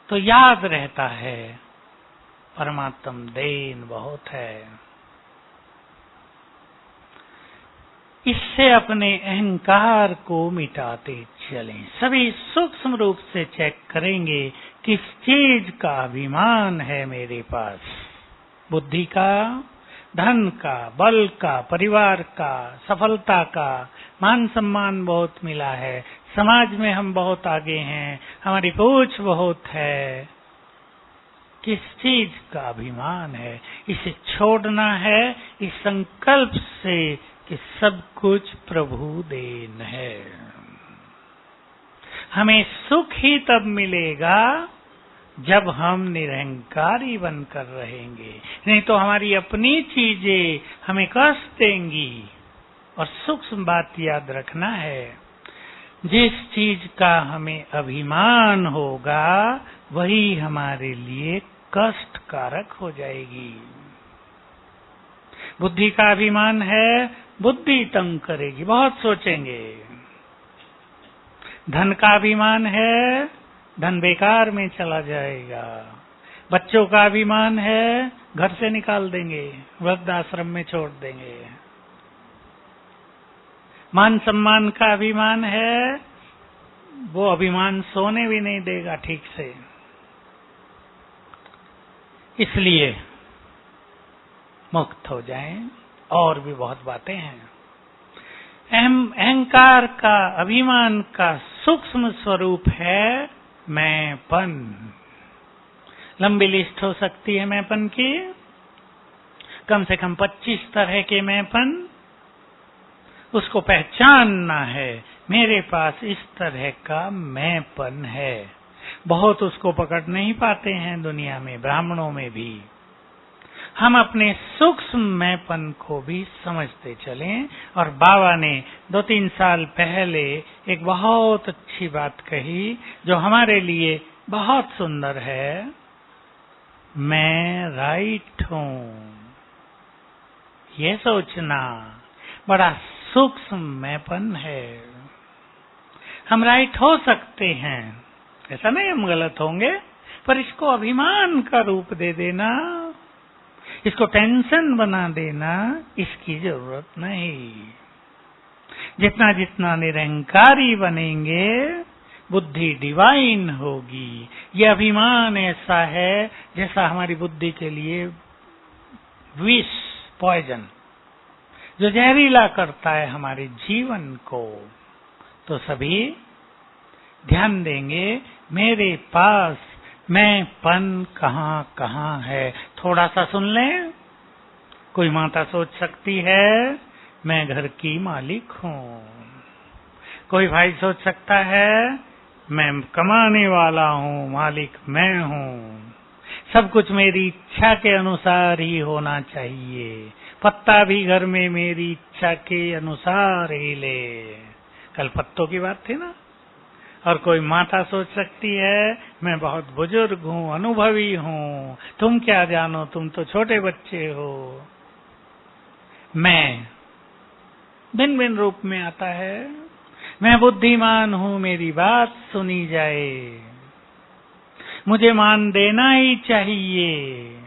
तो याद रहता है, परमात्म देन बहुत है। इससे अपने अहंकार को मिटाते चलें। सभी सूक्ष्म रूप से चेक करेंगे किस चीज का अभिमान है मेरे पास। बुद्धि का, धन का, बल का, परिवार का, सफलता का, मान सम्मान बहुत मिला है, समाज में हम बहुत आगे हैं, हमारी पहुंच बहुत है। किस चीज का अभिमान है, इसे छोड़ना है इस संकल्प से कि सब कुछ प्रभु देन है। हमें सुख ही तब मिलेगा जब हम निरहंकारी बनकर रहेंगे, नहीं तो हमारी अपनी चीजें हमें कष्ट देंगी। और सूक्ष्म बात याद रखना है, जिस चीज का हमें अभिमान होगा वही हमारे लिए कष्ट कारक हो जाएगी। बुद्धि का अभिमान है, बुद्धि तंग करेगी, बहुत सोचेंगे। धन का अभिमान है, धन बेकार में चला जाएगा। बच्चों का अभिमान है, घर से निकाल देंगे, वृद्धाश्रम में छोड़ देंगे। मान सम्मान का अभिमान है, वो अभिमान सोने भी नहीं देगा ठीक से। इसलिए मुक्त हो जाएं। और भी बहुत बातें हैं। अहंकार का, अभिमान का सूक्ष्म स्वरूप है मैंपन। लंबी लिस्ट हो सकती है मैंपन की, कम से कम 25 तरह के मैंपन। उसको पहचानना है, मेरे पास इस तरह का मैंपन है। बहुत उसको पकड़ नहीं पाते हैं दुनिया में, ब्राह्मणों में भी। हम अपने सूक्ष्म मैंपन को भी समझते चलें। और बाबा ने 2-3 साल पहले एक बहुत अच्छी बात कही जो हमारे लिए बहुत सुंदर है। मैं राइट हूं, ये सोचना बड़ा सूक्ष्म मैंपन है। हम राइट हो सकते हैं, ऐसा नहीं हम गलत होंगे, पर इसको अभिमान का रूप दे देना, इसको टेंशन बना देना, इसकी जरूरत नहीं। जितना जितना निरंकारी बनेंगे बुद्धि डिवाइन होगी। ये अभिमान ऐसा है जैसा हमारी बुद्धि के लिए विष, पॉइजन, जो जहरीला करता है हमारे जीवन को। तो सभी ध्यान देंगे, मेरे पास मैंपन कहाँ कहाँ है। थोड़ा सा सुन लें। कोई माता सोच सकती है मैं घर की मालिक हूँ। कोई भाई सोच सकता है मैं कमाने वाला हूँ, मालिक मैं हूँ। सब कुछ मेरी इच्छा के अनुसार ही होना चाहिए। पत्ता भी घर में मेरी इच्छा के अनुसार ही ले। कल पत्तों की बात थी ना। और कोई माता सोच सकती है मैं बहुत बुजुर्ग हूँ, अनुभवी हूँ, तुम क्या जानो, तुम तो छोटे बच्चे हो। मैं भिन्न भिन्न रूप में आता है। मैं बुद्धिमान हूँ, मेरी बात सुनी जाए, मुझे मान देना ही चाहिए।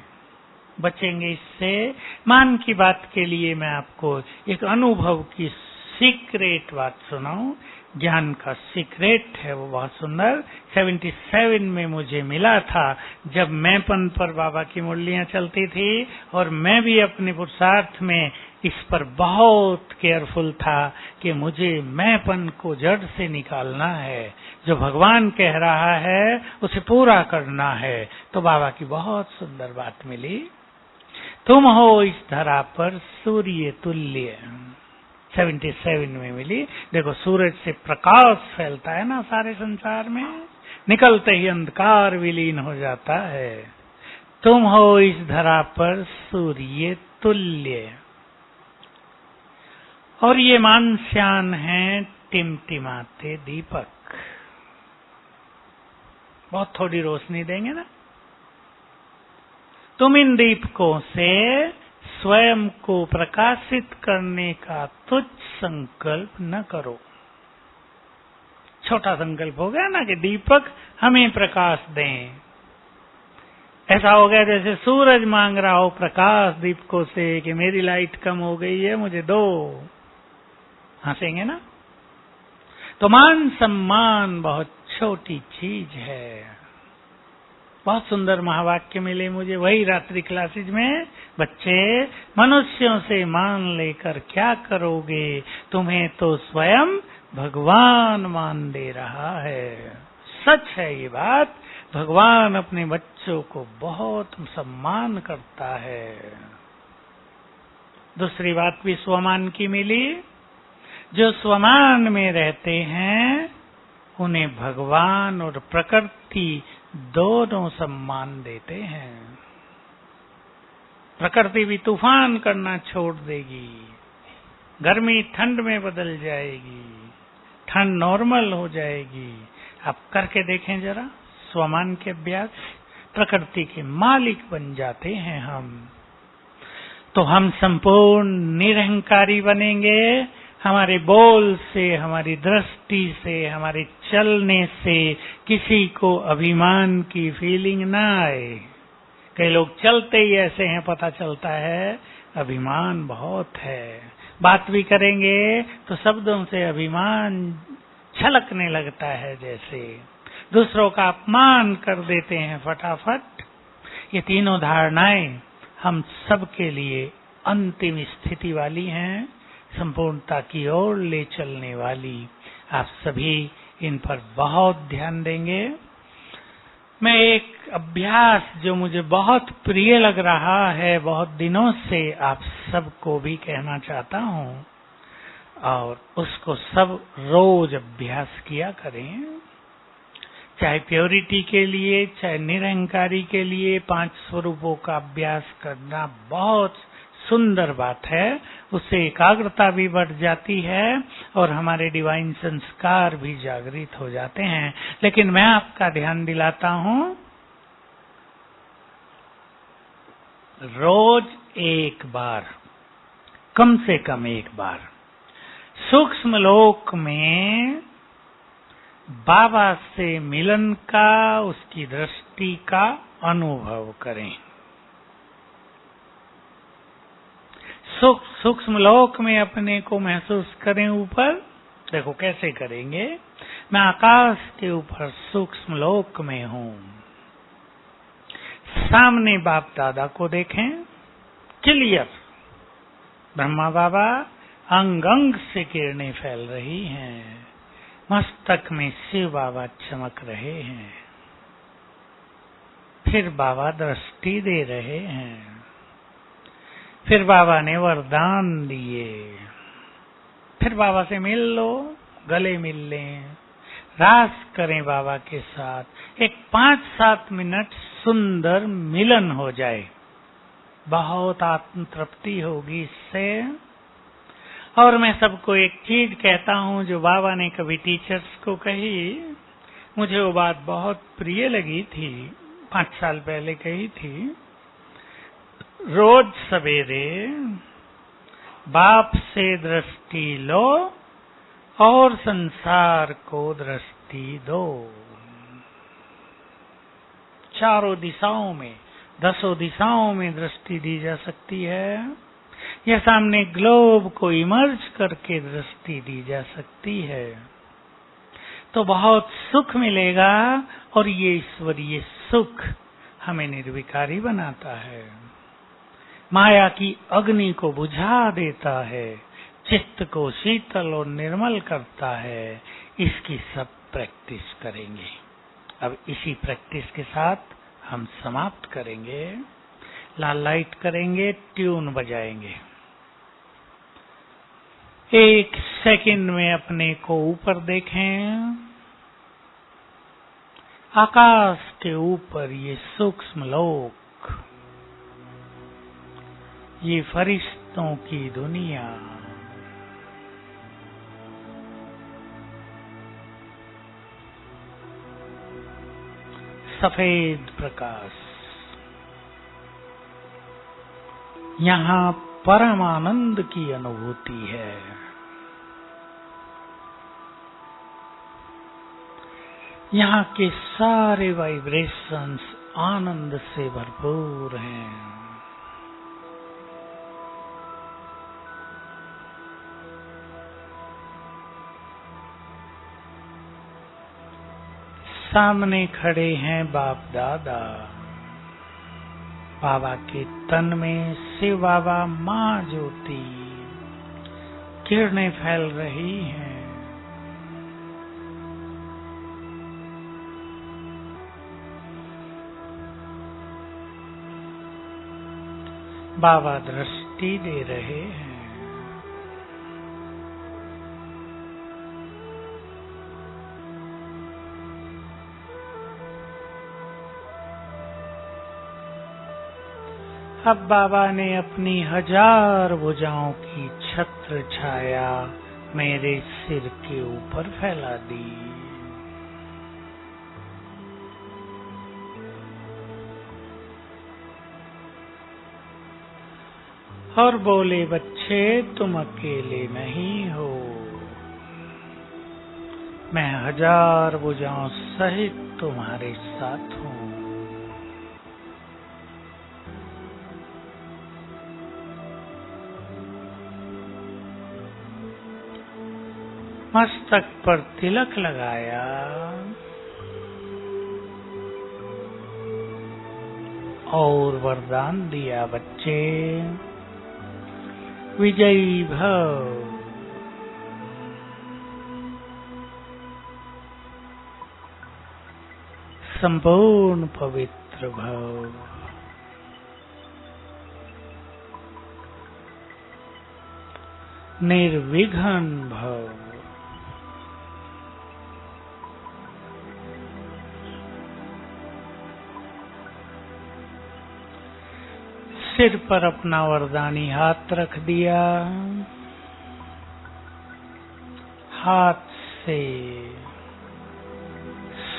बचेंगे इससे। मान की बात के लिए मैं आपको एक अनुभव की सीक्रेट बात सुनाऊं। ज्ञान का सीक्रेट है वो बहुत सुंदर। 77 में मुझे मिला था, जब मैंपन पर बाबा की मुरलियां चलती थी और मैं भी अपने पुरुषार्थ में इस पर बहुत केयरफुल था कि मुझे मैंपन को जड़ से निकालना है। जो भगवान कह रहा है उसे पूरा करना है। तो बाबा की बहुत सुंदर बात मिली, तुम हो इस धरा पर सूर्य तुल्य। 77 में मिली। देखो सूरज से प्रकाश फैलता है ना सारे संसार में, निकलते ही अंधकार विलीन हो जाता है। तुम हो इस धरा पर सूर्य तुल्य। और ये मानस्यान है टिमटिमाते दीपक, बहुत थोड़ी रोशनी देंगे ना। तुम इन दीपकों से स्वयं को प्रकाशित करने का तुच्छ संकल्प न करो। छोटा संकल्प हो गया ना कि दीपक हमें प्रकाश दें। ऐसा हो गया जैसे सूरज मांग रहा हो प्रकाश दीपकों से कि मेरी लाइट कम हो गई है, मुझे दो। हंसेंगे ना? तो मान सम्मान बहुत छोटी चीज है। बहुत सुंदर महावाक्य मिले मुझे वही रात्रि क्लासेज में। बच्चे, मनुष्यों से मान लेकर क्या करोगे? तुम्हें तो स्वयं भगवान मान दे रहा है। सच है ये बात। भगवान अपने बच्चों को बहुत सम्मान करता है। दूसरी बात भी स्वमान की मिली। जो स्वमान में रहते हैं उन्हें भगवान और प्रकृति दोनों सम्मान देते हैं। प्रकृति भी तूफान करना छोड़ देगी, गर्मी ठंड में बदल जाएगी, ठंड नॉर्मल हो जाएगी। आप करके देखें जरा स्वमान के अभ्यास। प्रकृति के मालिक बन जाते हैं हम। तो हम संपूर्ण निरहंकारी बनेंगे। हमारे बोल से, हमारी दृष्टि से, हमारे चलने से किसी को अभिमान की फीलिंग ना आए। कई लोग चलते ही ऐसे हैं, पता चलता है अभिमान बहुत है। बात भी करेंगे तो शब्दों से अभिमान छलकने लगता है, जैसे दूसरों का अपमान कर देते हैं फटाफट। ये तीनों धारणाएं हम सबके लिए अंतिम स्थिति वाली हैं, संपूर्णता की ओर ले चलने वाली। आप सभी इन पर बहुत ध्यान देंगे। मैं एक अभ्यास जो मुझे बहुत प्रिय लग रहा है, बहुत दिनों से आप सबको भी कहना चाहता हूं, और उसको सब रोज अभ्यास किया करें। चाहे प्योरिटी के लिए, चाहे निरहंकारी के लिए 5 स्वरूपों का अभ्यास करना बहुत सुंदर बात है। उससे एकाग्रता भी बढ़ जाती है और हमारे डिवाइन संस्कार भी जागृत हो जाते हैं। लेकिन मैं आपका ध्यान दिलाता हूं, रोज एक बार, कम से कम एक बार सूक्ष्म लोक में बाबा से मिलन का, उसकी दृष्टि का अनुभव करें। सूक्ष्म लोक में अपने को महसूस करें ऊपर। देखो कैसे करेंगे। मैं आकाश के ऊपर सूक्ष्म लोक में हूं। सामने बाप दादा को देखें, क्लियर। ब्रह्मा बाबा अंग अंग से किरणें फैल रही हैं। मस्तक में शिव बाबा चमक रहे हैं। फिर बाबा दृष्टि दे रहे हैं। फिर बाबा ने वरदान दिए। फिर बाबा से मिल लो, गले मिल लें, रास करें बाबा के साथ। एक 5-7 मिनट सुंदर मिलन हो जाए, बहुत आत्म तृप्ति होगी इससे। और मैं सबको एक चीज कहता हूं जो बाबा ने कभी टीचर्स को कही, मुझे वो बात बहुत प्रिय लगी थी, 5 साल पहले कही थी। रोज सवेरे बाप से दृष्टि लो और संसार को दृष्टि दो। चारों दिशाओं में, 10 दिशाओं में दृष्टि दी जा सकती है, या सामने ग्लोब को इमर्ज करके दृष्टि दी जा सकती है। तो बहुत सुख मिलेगा और ये ईश्वरीय सुख हमें निर्विकारी बनाता है, माया की अग्नि को बुझा देता है, चित्त को शीतल और निर्मल करता है। इसकी सब प्रैक्टिस करेंगे। अब इसी प्रैक्टिस के साथ हम समाप्त करेंगे। लाल लाइट करेंगे, ट्यून बजाएंगे। 1 सेकंड में अपने को ऊपर देखें। आकाश के ऊपर ये सूक्ष्म लोक, ये फरिश्तों की दुनिया, सफेद प्रकाश, यहाँ परम आनंद की अनुभूति है। यहाँ के सारे वाइब्रेशंस आनंद से भरपूर हैं। सामने खड़े हैं बाप दादा। बाबा के तन में शिव बाबा माँ ज्योति किरणें फैल रही हैं। बाबा दृष्टि दे रहे हैं। अब बाबा ने अपनी 1000 भुजाओं की छत्र छाया मेरे सिर के ऊपर फैला दी और बोले, बच्चे तुम अकेले नहीं हो, मैं 1000 भुजाओं सहित तुम्हारे साथ हूँ। मस्तक पर तिलक लगाया और वरदान दिया, बच्चे विजयी भव। संपूर्ण पवित्र भव। निर्विघ्न भव। सिर पर अपना वरदानी हाथ रख दिया। हाथ से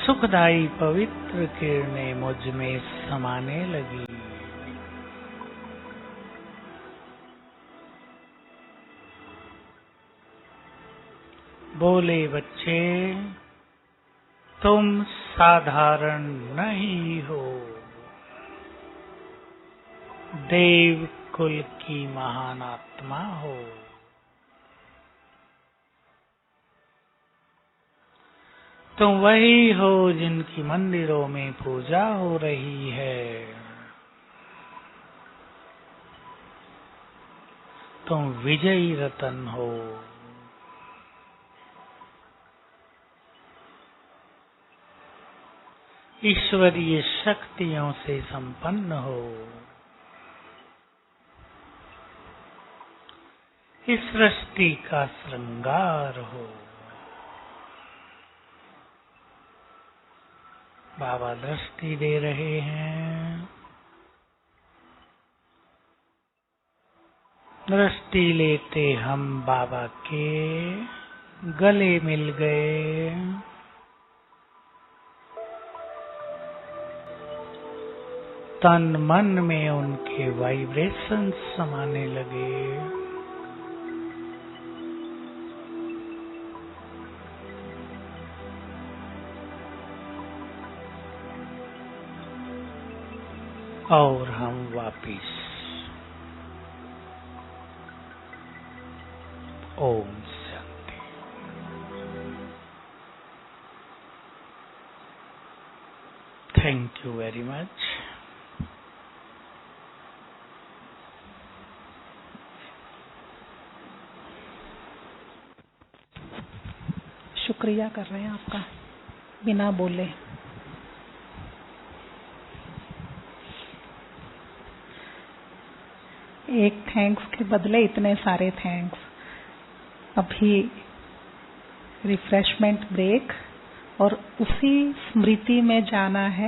सुखदायी पवित्र किरणें मुझ में समाने लगी। बोले, बच्चे तुम साधारण नहीं हो, देव कुल की महान आत्मा हो। तुम वही हो जिनकी मंदिरों में पूजा हो रही है। तुम विजयी रतन हो। ईश्वरीय शक्तियों से संपन्न हो। इस सृष्टि का श्रृंगार हो। बाबा दृष्टि दे रहे हैं। दृष्टि लेते हम बाबा के गले मिल गए। तन मन में उनके वाइब्रेशंस समाने लगे। और हम वापिस Om Shanti. Thank you very much. शुक्रिया कर रहे हैं आपका बिना बोले। एक थैंक्स के बदले इतने सारे थैंक्स। अभी रिफ्रेशमेंट ब्रेक और उसी स्मृति में जाना है